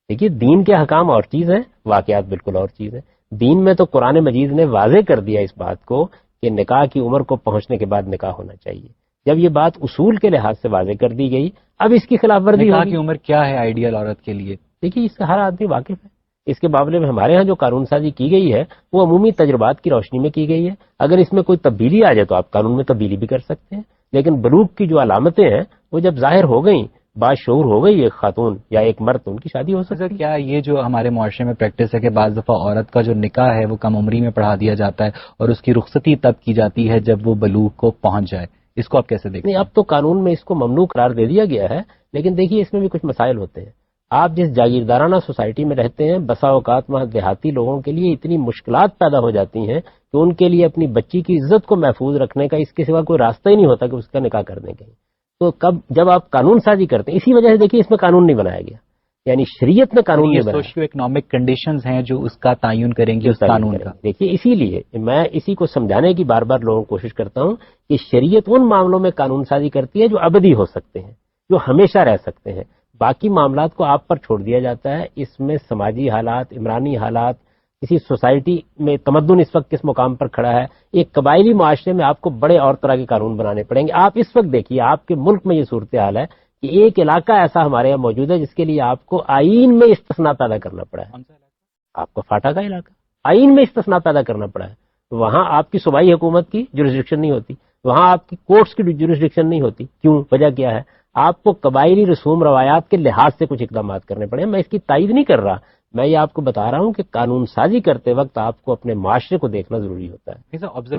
Speaker 2: دیکھیے دین کے احکام اور چیز ہے، واقعات بالکل اور چیز ہے. دین میں تو قرآن مجید نے واضح کر دیا اس بات کو کہ نکاح کی عمر کو پہنچنے کے بعد نکاح ہونا چاہیے. جب یہ بات اصول کے لحاظ سے واضح کر دی گئی، اب اس کی خلاف ورزی
Speaker 1: نکاح کی عمر کیا ہے آئیڈیل عورت کے لیے؟
Speaker 2: دیکھیے اس سے ہر آدمی واقف ہے. اس کے معاملے میں ہمارے ہاں جو قانون سازی کی گئی ہے وہ عمومی تجربات کی روشنی میں کی گئی ہے. اگر اس میں کوئی تبدیلی آ جائے تو آپ قانون میں تبدیلی بھی کر سکتے ہیں. لیکن بلوغ کی جو علامتیں ہیں وہ جب ظاہر ہو گئیں، باشعور ہو گئی ایک خاتون یا ایک مرد، تو ان کی شادی ہو سکتی ہے.
Speaker 1: کیا یہ جو ہمارے معاشرے میں پریکٹس ہے کہ بعض دفعہ عورت کا جو نکاح ہے وہ کم عمری میں پڑھا دیا جاتا ہے اور اس کی رخصتی تب کی جاتی ہے جب وہ بلوغ کو پہنچ جائے، اس کو آپ کیسے دیکھتے ہیں؟
Speaker 2: نہیں، اب تو قانون میں اس کو ممنوع قرار دے دیا گیا ہے لیکن دیکھیے اس میں بھی کچھ مسائل ہوتے ہیں. آپ جس جاگیردارانہ سوسائٹی میں رہتے ہیں، بسا اوقات وہاں دیہاتی لوگوں کے لیے اتنی مشکلات پیدا ہو جاتی ہیں کہ ان کے لیے اپنی بچی کی عزت کو محفوظ رکھنے کا اس کے سوا کوئی راستہ ہی نہیں ہوتا کہ اس کا نکاح کر دیں گے. تو جب آپ قانون سازی کرتے ہیں، اسی وجہ سے دیکھیے اس میں قانون نہیں بنایا گیا، یعنی شریعت میں قانون نہیں بنایا.
Speaker 1: سوشیو اکنامک کنڈیشنز ہیں جو اس کا تعین کریں گے اس قانون کا.
Speaker 2: دیکھیے اسی لیے میں اسی کو سمجھانے کی بار بار لوگوں کو کوشش کرتا ہوں کہ شریعت ان معاملوں میں قانون سازی کرتی ہے جو ابدی ہو سکتے ہیں، جو ہمیشہ رہ سکتے ہیں. باقی معاملات کو آپ پر چھوڑ دیا جاتا ہے. اس میں سماجی حالات، عمرانی حالات، کسی سوسائٹی میں تمدن اس وقت کس مقام پر کھڑا ہے، ایک قبائلی معاشرے میں آپ کو بڑے اور طرح کے قانون بنانے پڑیں گے. آپ اس وقت دیکھیے آپ کے ملک میں یہ صورتحال ہے کہ ایک علاقہ ایسا ہمارے یہاں موجود ہے جس کے لیے آپ کو آئین میں استثناء پیدا کرنا پڑا ہے. آپ کا فاٹا کا علاقہ آئین میں استثناء پیدا کرنا پڑا ہے. وہاں آپ کی صوبائی حکومت کی جورسڈکشن نہیں ہوتی، وہاں آپ کی کورٹس کی جورسڈکشن نہیں ہوتی. کیوں؟ وجہ کیا ہے؟ آپ کو قبائلی رسوم روایات کے لحاظ سے کچھ اقدامات کرنے پڑے. میں اس کی تائید نہیں کر رہا، میں یہ آپ کو بتا رہا ہوں کہ قانون سازی کرتے وقت آپ کو اپنے معاشرے کو دیکھنا ضروری ہوتا ہے.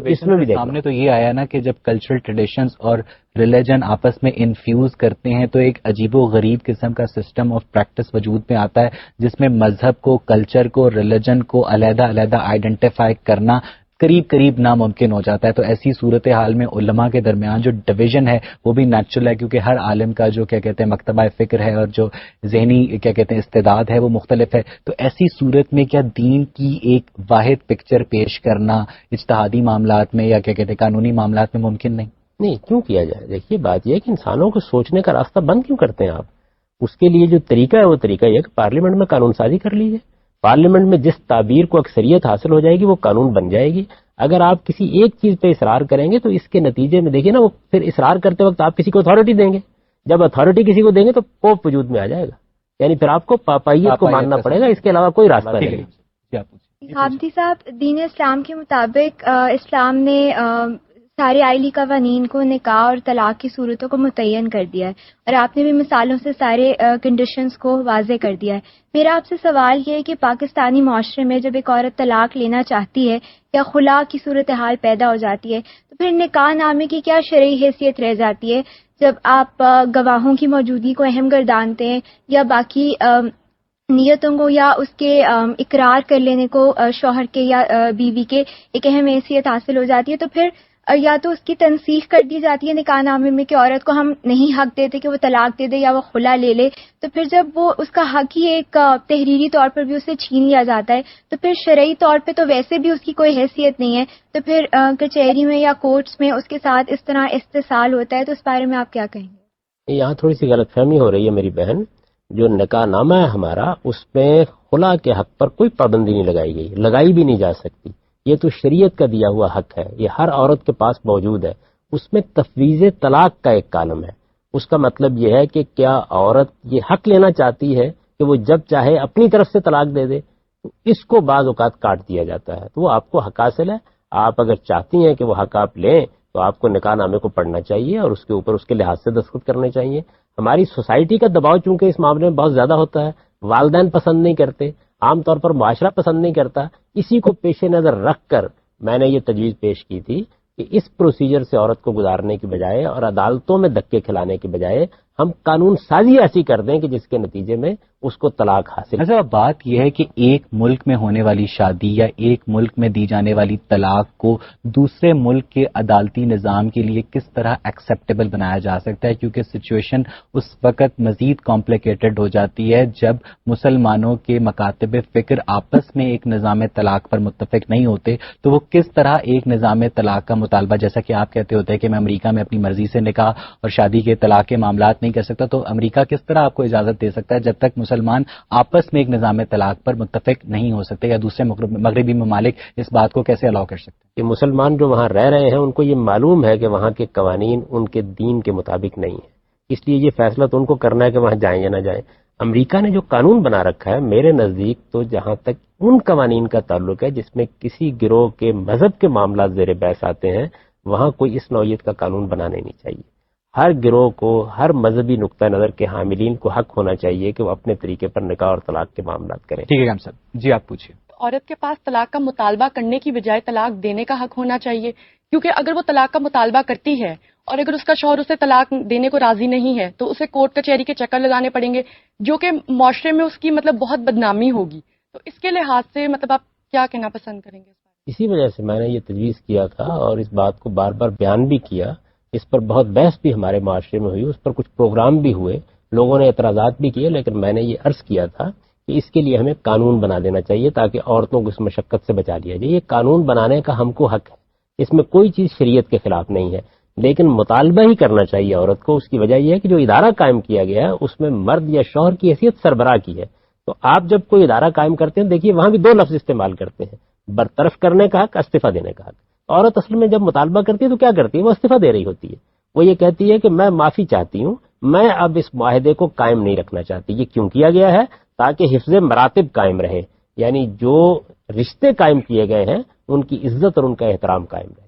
Speaker 1: اس میں بھی سامنے تو یہ آیا نا کہ جب کلچرل ٹریڈیشنز اور ریلیجن آپس میں انفیوز کرتے ہیں تو ایک عجیب و غریب قسم کا سسٹم آف پریکٹس وجود میں آتا ہے جس میں مذہب کو، کلچر کو، ریلیجن کو علیحدہ علیحدہ آئیڈینٹیفائی کرنا قریب ناممکن ہو جاتا ہے. تو ایسی صورتحال میں علماء کے درمیان جو ڈویژن ہے وہ بھی نیچرل ہے کیونکہ ہر عالم کا جو کیا کہتے ہیں مکتبہ فکر ہے اور جو ذہنی کیا کہتے ہیں استعداد ہے وہ مختلف ہے. تو ایسی صورت میں کیا دین کی ایک واحد پکچر پیش کرنا اجتہادی معاملات میں یا کیا کہتے ہیں قانونی معاملات میں ممکن نہیں؟
Speaker 2: نہیں، کیوں کیا جائے؟ دیکھیے بات یہ ہے کہ انسانوں کو سوچنے کا راستہ بند کیوں کرتے ہیں آپ؟ اس کے لیے جو طریقہ ہے وہ طریقہ یہ ہے کہ پارلیمنٹ میں قانون سازی کر لیجیے. پارلیمنٹ میں جس تعبیر کو اکثریت حاصل ہو جائے گی وہ قانون بن جائے گی. اگر آپ کسی ایک چیز پہ اصرار کریں گے تو اس کے نتیجے میں دیکھیے نا، وہ پھر اصرار کرتے وقت آپ کسی کو اتھارٹی دیں گے. جب اتھارٹی کسی کو دیں گے تو پوپ وجود میں آ جائے گا، یعنی پھر آپ کو پاپائیت کو ماننا پڑے گا، اس کے علاوہ کوئی راستہ نہیں.
Speaker 5: حامدی صاحب، دین اسلام کے مطابق اسلام نے سارے آئلی قوانین کو نکاح اور طلاق کی صورتوں کو متعین کر دیا ہے، اور آپ نے بھی مثالوں سے سارے کنڈیشنز کو واضح کر دیا ہے۔ میرا آپ سے سوال یہ ہے کہ پاکستانی معاشرے میں جب ایک عورت طلاق لینا چاہتی ہے یا خلا کی صورتحال پیدا ہو جاتی ہے تو پھر نکاح نامے کی کیا شرعی حیثیت رہ جاتی ہے جب آپ گواہوں کی موجودگی کو اہم گردانتے ہیں یا باقی نیتوں کو یا اس کے اقرار کر لینے کو شوہر کے یا بیوی کے ایک اہم حیثیت حاصل ہو جاتی ہے، تو پھر یا تو اس کی تنسیخ کر دی جاتی ہے نکاح نامے میں کہ عورت کو ہم نہیں حق دیتے کہ وہ طلاق دے دے یا وہ خلا لے لے، تو پھر جب وہ اس کا حق ہی ایک تحریری طور پر بھی اسے چھین لیا جاتا ہے تو پھر شرعی طور پہ تو ویسے بھی اس کی کوئی حیثیت نہیں ہے، تو پھر کچہری میں یا کورٹس میں اس کے ساتھ اس طرح استحصال ہوتا ہے، تو اس بارے میں آپ کیا کہیں گے؟
Speaker 2: یہاں تھوڑی سی غلط فہمی ہو رہی ہے میری بہن۔ جو نکاح نامہ ہے ہمارا، اس میں خلا کے حق پر کوئی پابندی نہیں لگائی گئی، لگائی بھی نہیں جا سکتی۔ یہ تو شریعت کا دیا ہوا حق ہے، یہ ہر عورت کے پاس موجود ہے۔ اس میں تفویض طلاق کا ایک کالم ہے۔ اس کا مطلب یہ ہے کہ کیا عورت یہ حق لینا چاہتی ہے کہ وہ جب چاہے اپنی طرف سے طلاق دے دے، تو اس کو بعض اوقات کاٹ دیا جاتا ہے، تو وہ آپ کو حق حاصل ہے۔ آپ اگر چاہتی ہیں کہ وہ حق آپ لیں تو آپ کو نکاح نامے کو پڑھنا چاہیے اور اس کے اوپر اس کے لحاظ سے دستخط کرنے چاہیے۔ ہماری سوسائٹی کا دباؤ چونکہ اس معاملے میں بہت زیادہ ہوتا ہے، والدین پسند نہیں کرتے، عام طور پر معاشرہ پسند نہیں کرتا، اسی کو پیش نظر رکھ کر میں نے یہ تجویز پیش کی تھی کہ اس پروسیجر سے عورت کو گزارنے کی بجائے اور عدالتوں میں دھکے کھلانے کی بجائے ہم قانون سازی ایسی کر دیں کہ جس کے نتیجے میں اس کو طلاق حاصل۔
Speaker 1: اچھا، بات یہ ہے کہ ایک ملک میں ہونے والی شادی یا ایک ملک میں دی جانے والی طلاق کو دوسرے ملک کے عدالتی نظام کے لیے کس طرح ایکسیپٹیبل بنایا جا سکتا ہے، کیونکہ سچویشن اس وقت مزید کمپلیکیٹڈ ہو جاتی ہے جب مسلمانوں کے مکاتب فکر آپس میں ایک نظام طلاق پر متفق نہیں ہوتے، تو وہ کس طرح ایک نظام طلاق کا مطالبہ، جیسا کہ آپ کہتے ہوتے ہیں کہ میں امریکہ میں اپنی مرضی سے نکاح اور شادی کے طلاق کے معاملات نہیں کر سکتا، تو امریکہ کس طرح آپ کو اجازت دے سکتا ہے جب تک مسلمان آپس میں ایک نظام طلاق پر متفق نہیں ہو سکتے، یا دوسرے مغربی ممالک اس بات کو کیسے الاؤ کر سکتے ہیں؟
Speaker 2: کہ مسلمان جو وہاں رہ رہے ہیں ان کو یہ معلوم ہے کہ وہاں کے قوانین ان کے دین کے مطابق نہیں ہیں، اس لیے یہ فیصلہ تو ان کو کرنا ہے کہ وہاں جائیں یا نہ جائیں۔ امریکہ نے جو قانون بنا رکھا ہے میرے نزدیک تو جہاں تک ان قوانین کا تعلق ہے جس میں کسی گروہ کے مذہب کے معاملات زیر بحث آتے ہیں، وہاں کوئی اس نوعیت کا قانون بنانے نہیں چاہیے۔ ہر گروہ کو، ہر مذہبی نقطہ نظر کے حاملین کو حق ہونا چاہیے کہ وہ اپنے طریقے پر نکاح اور طلاق کے معاملات کریں۔
Speaker 1: ٹھیک ہے صاحب جی، آپ پوچھیے۔
Speaker 6: عورت کے پاس طلاق کا مطالبہ کرنے کی بجائے طلاق دینے کا حق ہونا چاہیے، کیونکہ اگر وہ طلاق کا مطالبہ کرتی ہے اور اگر اس کا شوہر اسے طلاق دینے کو راضی نہیں ہے تو اسے کورٹ کچہری کے چکر لگانے پڑیں گے، جو کہ معاشرے میں اس کی بہت بدنامی ہوگی۔ تو اس کے لحاظ سے آپ کیا کہنا پسند کریں گے؟
Speaker 2: اسی وجہ سے میں نے یہ تجویز کیا تھا اور اس بات کو بار بار بیان بھی کیا، اس پر بہت بحث بھی ہمارے معاشرے میں ہوئی، اس پر کچھ پروگرام بھی ہوئے، لوگوں نے اعتراضات بھی کیے، لیکن میں نے یہ عرض کیا تھا کہ اس کے لیے ہمیں قانون بنا دینا چاہیے تاکہ عورتوں کو اس مشقت سے بچا لیا جائے۔ یہ قانون بنانے کا ہم کو حق ہے، اس میں کوئی چیز شریعت کے خلاف نہیں ہے، لیکن مطالبہ ہی کرنا چاہیے عورت کو۔ اس کی وجہ یہ ہے کہ جو ادارہ قائم کیا گیا ہے اس میں مرد یا شوہر کی حیثیت سربراہ کی ہے، تو آپ جب کوئی ادارہ قائم کرتے ہیں، دیکھیے وہاں بھی دو لفظ استعمال کرتے ہیں، برطرف کرنے کا حق، استعفیٰ دینے کا حق۔ عورت اصل میں جب مطالبہ کرتی ہے تو کیا کرتی ہے؟ وہ استعفیٰ دے رہی ہوتی ہے، وہ یہ کہتی ہے کہ میں معافی چاہتی ہوں، میں اب اس معاہدے کو قائم نہیں رکھنا چاہتی۔ یہ کیوں کیا گیا ہے؟ تاکہ حفظ مراتب قائم رہے، یعنی جو رشتے قائم کیے گئے ہیں ان کی عزت اور ان کا احترام قائم رہے۔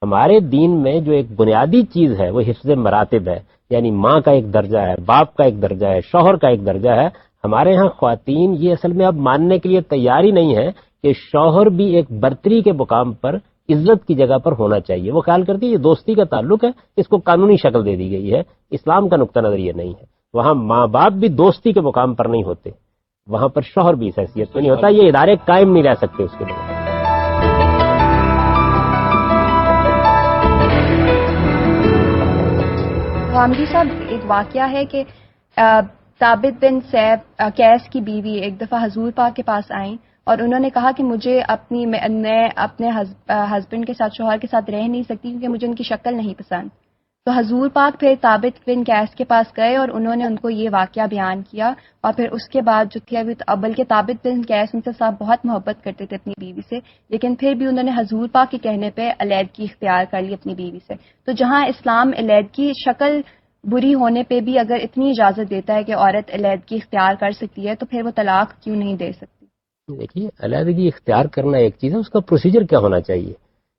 Speaker 2: ہمارے دین میں جو ایک بنیادی چیز ہے وہ حفظ مراتب ہے، یعنی ماں کا ایک درجہ ہے، باپ کا ایک درجہ ہے، شوہر کا ایک درجہ ہے۔ ہمارے ہاں خواتین یہ اصل میں اب ماننے کے لیے تیار ہی نہیں ہے کہ شوہر بھی ایک برتری کے مقام پر عزت کی جگہ پر ہونا چاہیے۔ وہ خیال کرتی ہے یہ دوستی کا تعلق ہے، اس کو قانونی شکل دے دی گئی ہے۔ اسلام کا نقطہ نظر یہ نہیں ہے، وہاں ماں باپ بھی دوستی کے مقام پر نہیں ہوتے، وہاں پر شوہر بھی اس حیثیت میں نہیں ہوتا۔ یہ ادارے قائم نہیں رہ سکتے اس کے بغیر۔
Speaker 5: غامدی صاحب، ایک واقعہ ہے کہ ثابت بن قیس کی بیوی ایک دفعہ حضور پاک کے پاس آئیں اور انہوں نے کہا کہ میں اپنے ہسبینڈ کے ساتھ، شوہر کے ساتھ رہ نہیں سکتی کیونکہ مجھے ان کی شکل نہیں پسند۔ تو حضور پاک پھر ثابت بن قیس کے پاس گئے اور انہوں نے ان کو یہ واقعہ بیان کیا، اور پھر اس کے بعد جو تھے بلکہ ثابت بن قیس ان سے صاحب بہت محبت کرتے تھے اپنی بیوی سے، لیکن پھر بھی انہوں نے حضور پاک کے کہنے پہ علیحدگی اختیار کر لی اپنی بیوی سے۔ تو جہاں اسلام علیحدگی شکل بری ہونے پہ بھی اگر اتنی اجازت دیتا ہے کہ عورت علیحدگی اختیار کر سکتی ہے، تو پھر وہ طلاق کیوں نہیں دے سکتی؟
Speaker 2: دیکھیے، علیحدگی اختیار کرنا ایک چیز ہے، اس کا پروسیجر کیا ہونا چاہیے۔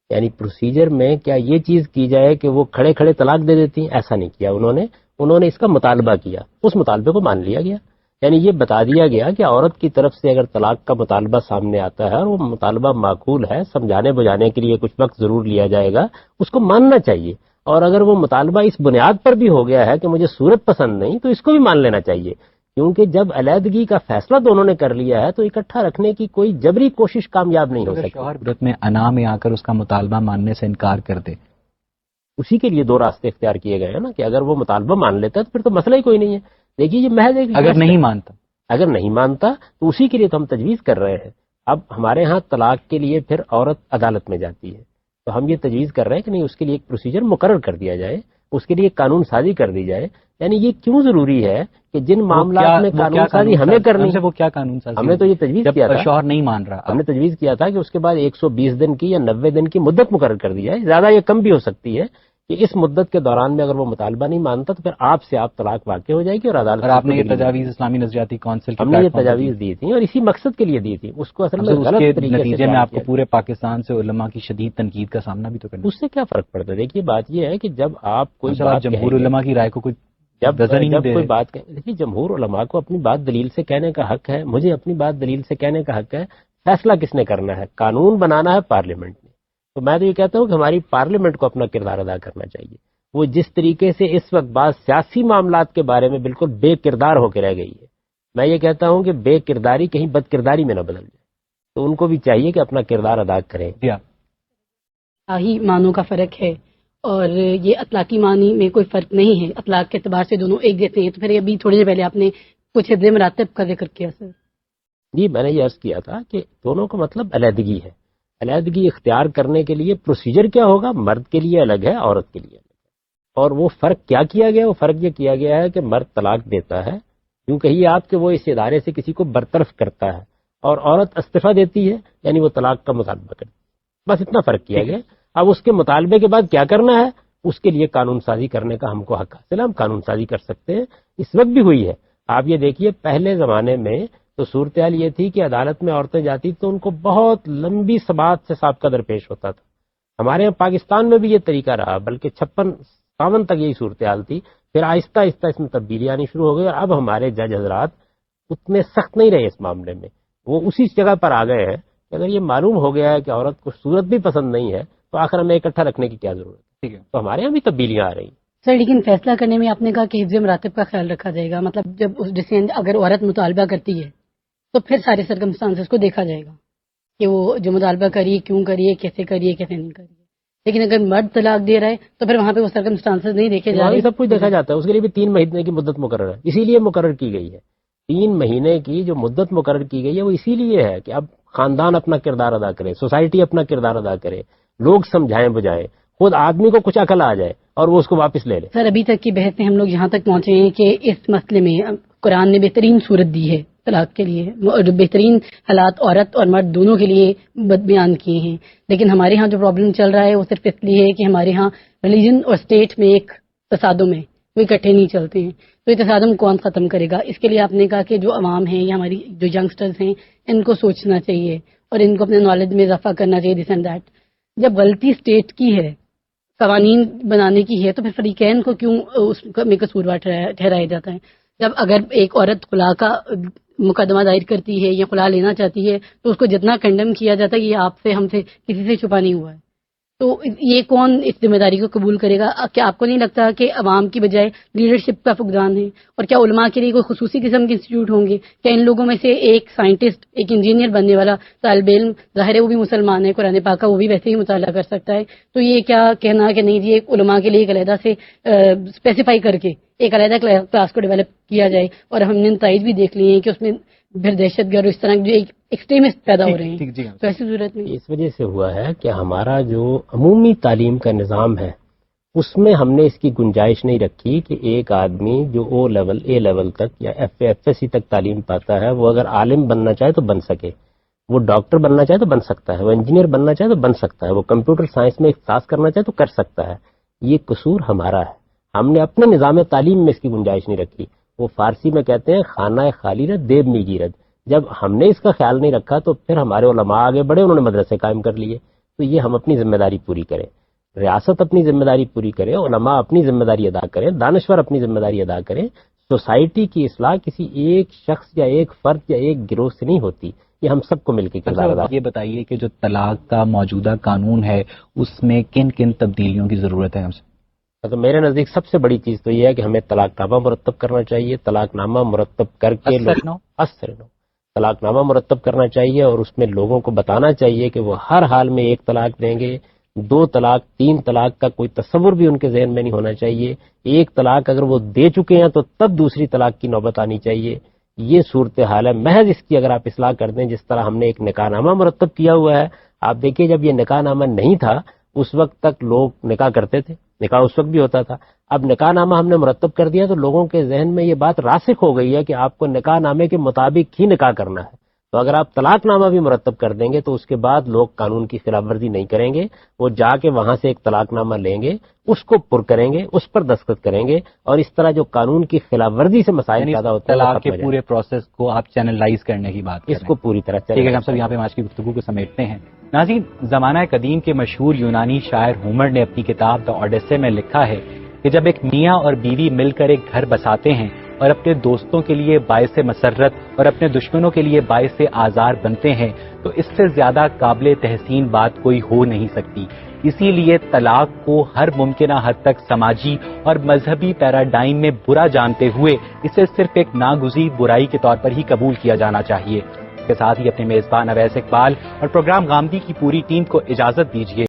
Speaker 2: یعنی پروسیجر میں کیا یہ چیز کی جائے کہ وہ کھڑے کھڑے طلاق دے دیتی ہیں؟ ایسا نہیں کیا انہوں نے اس کا مطالبہ کیا، اس مطالبے کو مان لیا گیا. یعنی یہ بتا دیا گیا کہ عورت کی طرف سے اگر طلاق کا مطالبہ سامنے آتا ہے اور وہ مطالبہ معقول ہے، سمجھانے بجانے کے لیے کچھ وقت ضرور لیا جائے گا، اس کو ماننا چاہیے. اور اگر وہ مطالبہ اس بنیاد پر بھی ہو گیا ہے کہ مجھے صورت پسند نہیں، تو اس کو بھی مان لینا چاہیے. کیونکہ جب علیحدگی کا فیصلہ دونوں نے کر لیا ہے تو اکٹھا رکھنے کی کوئی جبری کوشش کامیاب نہیں ہو سکتی.
Speaker 1: شوہر عورت میں انا میں آ کر اس کا مطالبہ ماننے سے انکار کر دے،
Speaker 2: اسی کے لیے دو راستے اختیار کیے گئے ہیں نا، کہ اگر وہ مطالبہ مان لیتا ہے تو پھر تو مسئلہ ہی کوئی نہیں ہے. دیکھیے یہ محض ایک اگر نہیں مانتا تو اسی کے لیے تو ہم تجویز کر رہے ہیں. اب ہمارے ہاں طلاق کے لیے پھر عورت عدالت میں جاتی ہے، تو ہم یہ تجویز کر رہے ہیں کہ نہیں، اس کے لیے ایک پروسیجر مقرر کر دیا جائے، اس کے لیے قانون سازی کر دی جائے. یعنی یہ کیوں ضروری ہے کہ جن معاملات میں قانون سازی ہمیں کرنی ہے،
Speaker 1: وہ کیا قانون سازی؟
Speaker 2: ہم نے تو یہ تجویز کیا تھا،
Speaker 1: شوہر نہیں مان رہا،
Speaker 2: ہم نے تجویز کیا تھا کہ اس کے بعد 120 دن کی یا 90 دن کی مدت مقرر کر دی جائے، زیادہ یا کم بھی ہو سکتی ہے، کہ اس مدت کے دوران میں اگر وہ مطالبہ نہیں مانتا تو پھر آپ سے آپ طلاق واقع ہو جائے گی. اور عدالت،
Speaker 1: اور آپ نے یہ تجاویز اسلامی نظریاتی کونسل
Speaker 2: ہم نے یہ تجاویز دی تھی اور اسی مقصد کے لیے دی تھی. اس کو اصل میں غلط طریقے سے
Speaker 1: نتیجے میں آپ کو پورے پاکستان سے علماء کی شدید تنقید کا سامنا بھی تو کرنا.
Speaker 2: اس سے کیا فرق پڑتا ہے؟ دیکھیے بات یہ ہے کہ جب آپ کوئی
Speaker 1: جمہور علماء کی رائے کو کوئی
Speaker 2: جب کوئی بات دیکھیے، جمہور علماء کو اپنی بات دلیل سے کہنے کا حق ہے، مجھے اپنی بات دلیل سے کہنے کا حق ہے. فیصلہ کس نے کرنا ہے؟ قانون بنانا ہے پارلیمنٹ نے. تو میں تو یہ کہتا ہوں کہ ہماری پارلیمنٹ کو اپنا کردار ادا کرنا چاہیے. وہ جس طریقے سے اس وقت بعض سیاسی معاملات کے بارے میں بالکل بے کردار ہو کے رہ گئی ہے، میں یہ کہتا ہوں کہ بے کرداری کہیں بد کرداری میں نہ بدل جائے. تو ان کو بھی چاہیے کہ اپنا کردار ادا کریں.
Speaker 7: ہی معنوں کا فرق ہے اور یہ اطلاقی معنی میں کوئی فرق نہیں ہے. اطلاق کے اعتبار سے دونوں ایک جیسے ہیں. تو پھر ابھی تھوڑی دیر پہلے آپ نے کچھ حفظ مراتب کا ذکر کیا سر.
Speaker 2: جی میں نے یہ عرض کیا تھا کہ دونوں کا مطلب علیحدگی ہے. علیحدگی اختیار کرنے کے لیے پروسیجر کیا ہوگا؟ مرد کے لیے الگ ہے، عورت کے لیے الگ ہے. اور وہ فرق کیا کیا گیا؟ وہ فرق یہ کیا گیا ہے کہ مرد طلاق دیتا ہے، یوں کہیے آپ کہ وہ اس ادارے سے کسی کو برطرف کرتا ہے، اور عورت استعفیٰ دیتی ہے، یعنی وہ طلاق کا مطالبہ کرتی ہے. بس اتنا فرق کیا گیا. اب اس کے مطالبے کے بعد کیا کرنا ہے، اس کے لیے قانون سازی کرنے کا ہم کو حق حاصل ہے. ہم قانون سازی کر سکتے ہیں، اس وقت بھی ہوئی ہے. آپ یہ دیکھیے پہلے زمانے میں تو صورتحال یہ تھی کہ عدالت میں عورتیں جاتی تو ان کو بہت لمبی سبات سے سابقہ درپیش ہوتا تھا. ہمارے یہاں پاکستان میں بھی یہ طریقہ رہا، بلکہ 56-57 تک یہی صورتحال تھی. پھر آہستہ آہستہ اس میں تبدیلی آنی شروع ہو گئی، اور اب ہمارے جج حضرات اتنے سخت نہیں رہے اس معاملے میں. وہ اسی جگہ پر آ گئے ہیں کہ اگر یہ معلوم ہو گیا ہے کہ عورت کو صورت بھی پسند نہیں ہے تو آخر ہمیں اکٹھا رکھنے کی کیا ضرورت ہے. ٹھیک ہے، تو ہمارے یہاں بھی تبدیلیاں آ رہی ہیں
Speaker 7: سر. لیکن فیصلہ کرنے میں آپ نے کہا کہ حفظ مراتب کا خیال رکھا جائے گا. مطلب جب اس ڈیسیژن اگر عورت مطالبہ کرتی ہے تو پھر سارے سرکمسٹانسز کو دیکھا جائے گا کہ وہ جو مطالبہ کریے کیوں کریے، کیسے کریے، کیسے نہیں کریے. لیکن اگر مرد طلاق دے رہا ہے تو پھر وہاں پہ وہ سرکمسٹانسز نہیں دیکھے جا رہے.
Speaker 2: سب کچھ دیکھا جاتا ہے. اس کے لیے بھی 3 مہینے کی مدت مقرر ہے، اسی لیے مقرر کی گئی ہے. 3 مہینے کی جو مدت مقرر کی گئی ہے وہ اسی لیے ہے کہ اب خاندان اپنا کردار ادا کرے، سوسائٹی اپنا کردار ادا کرے، لوگ سمجھائیں بجائیں، خود آدمی کو کچھ عقل آ جائے اور وہ اس کو واپس لے لے.
Speaker 7: سر ابھی تک کی بحث میں ہم لوگ یہاں تک پہنچے ہیں کہ اس مسئلے میں قرآن نے بہترین صورت دی ہے طلاق کے لیے، اور بہترین حالات عورت اور مرد دونوں کے لیے بیان کیے ہیں. لیکن ہمارے ہاں جو پرابلم چل رہا ہے وہ صرف اس لیے ہے کہ ہمارے ہاں ریلیجن اور اسٹیٹ میں ایک تصادم ہے، وہ اکٹھے نہیں چلتے ہیں. تو یہ تصادم کون ختم کرے گا؟ اس کے لیے آپ نے کہا کہ جو عوام ہیں یا ہماری جو ینگسٹرز ہیں ان کو سوچنا چاہیے اور ان کو اپنے نالج میں اضافہ کرنا چاہیے. This and that. جب غلطی اسٹیٹ کی ہے، قوانین بنانے کی ہے، تو پھر فریقین کو کیوں اس میں قصوروار ٹھہرایا جاتا ہے؟ جب اگر ایک عورت خلا کا مقدمہ دائر کرتی ہے یا خلا لینا چاہتی ہے تو اس کو جتنا کنڈم کیا جاتا ہے یہ آپ سے، ہم سے، کسی سے چھپا نہیں ہوا ہے. تو یہ کون اس ذمہ داری کو قبول کرے گا؟ کیا آپ کو نہیں لگتا کہ عوام کی بجائے لیڈرشپ کا فقدان ہے؟ اور کیا علماء کے لیے کوئی خصوصی قسم کے انسٹیٹیوٹ ہوں گے؟ کیا ان لوگوں میں سے ایک سائنٹسٹ، ایک انجینئر بننے والا طالب علم، ظاہر ہے وہ بھی مسلمان ہے، قرآن پاک کا وہ بھی ویسے ہی مطالعہ کر سکتا ہے، تو یہ کیا کہنا کہ نہیں جی ایک علماء کے لیے ایک علیحدہ سے اسپیسیفائی کر کے ایک علیحدہ کلاس کو ڈیولپ کیا جائے؟ اور ہم نے نتائج بھی دیکھ لیے ہیں کہ اس میں پھر دہشت گرد اس طرح جو ایکسٹریمسٹ پیدا ہو رہے ہیں. تو ایسی صورت میں
Speaker 2: اس وجہ سے ہوا ہے کہ ہمارا جو عمومی تعلیم کا نظام ہے اس میں ہم نے اس کی گنجائش نہیں رکھی کہ ایک آدمی جو او لیول، اے لیول تک یا ایف ایس سی تک تعلیم پاتا ہے وہ اگر عالم بننا چاہے تو بن سکے، وہ ڈاکٹر بننا چاہے تو بن سکتا ہے، وہ انجینئر بننا چاہے تو بن سکتا ہے، وہ کمپیوٹر سائنس میں اختصاص کرنا چاہے تو کر سکتا ہے. یہ قصور ہمارا ہے. ہم نے اپنے نظام تعلیم میں اس کی گنجائش نہیں رکھی. وہ فارسی میں کہتے ہیں خانہ خالی رد دیب می گیرد. جب ہم نے اس کا خیال نہیں رکھا تو پھر ہمارے علماء آگے بڑھے، انہوں نے مدرسے قائم کر لیے. تو یہ ہم اپنی ذمہ داری پوری کریں، ریاست اپنی ذمہ داری پوری کرے، علماء اپنی ذمہ داری ادا کریں، دانشور اپنی ذمہ داری ادا کریں. سوسائٹی کی اصلاح کسی ایک شخص یا ایک فرد یا ایک گروہ سے نہیں ہوتی، یہ ہم سب کو مل کے کردار ادا.
Speaker 1: یہ بتائیے کہ جو طلاق کا موجودہ قانون ہے اس میں کن کن تبدیلیوں کی ضرورت ہے ہم سے؟
Speaker 2: تو میرے نزدیک سب سے بڑی چیز تو یہ ہے کہ ہمیں طلاق نامہ مرتب کرنا چاہیے. طلاق نامہ مرتب کر کے طلاق نامہ مرتب کرنا چاہیے اور اس میں لوگوں کو بتانا چاہیے کہ وہ ہر حال میں ایک طلاق دیں گے. 2 طلاق 3 طلاق کا کوئی تصور بھی ان کے ذہن میں نہیں ہونا چاہیے. ایک طلاق اگر وہ دے چکے ہیں تو تب دوسری طلاق کی نوبت آنی چاہیے. یہ صورتحال ہے. محض اس کی اگر آپ اصلاح کر دیں، جس طرح ہم نے ایک نکاح نامہ مرتب کیا ہوا ہے. آپ دیکھیے جب یہ نکاح نامہ نہیں تھا اس وقت تک لوگ نکاح کرتے تھے، نکاح اس وقت بھی ہوتا تھا. اب نکاح نامہ ہم نے مرتب کر دیا تو لوگوں کے ذہن میں یہ بات راسخ ہو گئی ہے کہ آپ کو نکاح نامے کے مطابق ہی نکاح کرنا ہے. تو اگر آپ طلاق نامہ بھی مرتب کر دیں گے تو اس کے بعد لوگ قانون کی خلاف ورزی نہیں کریں گے. وہ جا کے وہاں سے ایک طلاق نامہ لیں گے، اس کو پر کریں گے، اس پر دستخط کریں گے، اور اس طرح جو قانون کی خلاف ورزی سے مسائل پیدا ہوتے ہیں
Speaker 1: طلاق کے پورے پروسیس کو آپ چینلائز کرنے کی بات
Speaker 2: اس کو پوری طرح
Speaker 1: ٹھیک ہے. ہم سب یہاں پہ آج کی گفتگو کو سمیٹتے ہیں. ناظرین، زمانہ قدیم کے مشہور یونانی شاعر ہومر نے اپنی کتاب دی اوڈیسے میں لکھا ہے کہ جب ایک میاں اور بیوی مل کر ایک گھر بساتے ہیں اور اپنے دوستوں کے لیے باعث مسرت اور اپنے دشمنوں کے لیے باعث آزار بنتے ہیں تو اس سے زیادہ قابل تحسین بات کوئی ہو نہیں سکتی. اسی لیے طلاق کو ہر ممکنہ حد تک سماجی اور مذہبی پیراڈائم میں برا جانتے ہوئے اسے صرف ایک ناگزیر برائی کے طور پر ہی قبول کیا جانا چاہیے. اس کے ساتھ ہی اپنے میزبان اویس اقبال اور پروگرام غامدی کی پوری ٹیم کو اجازت دیجیے.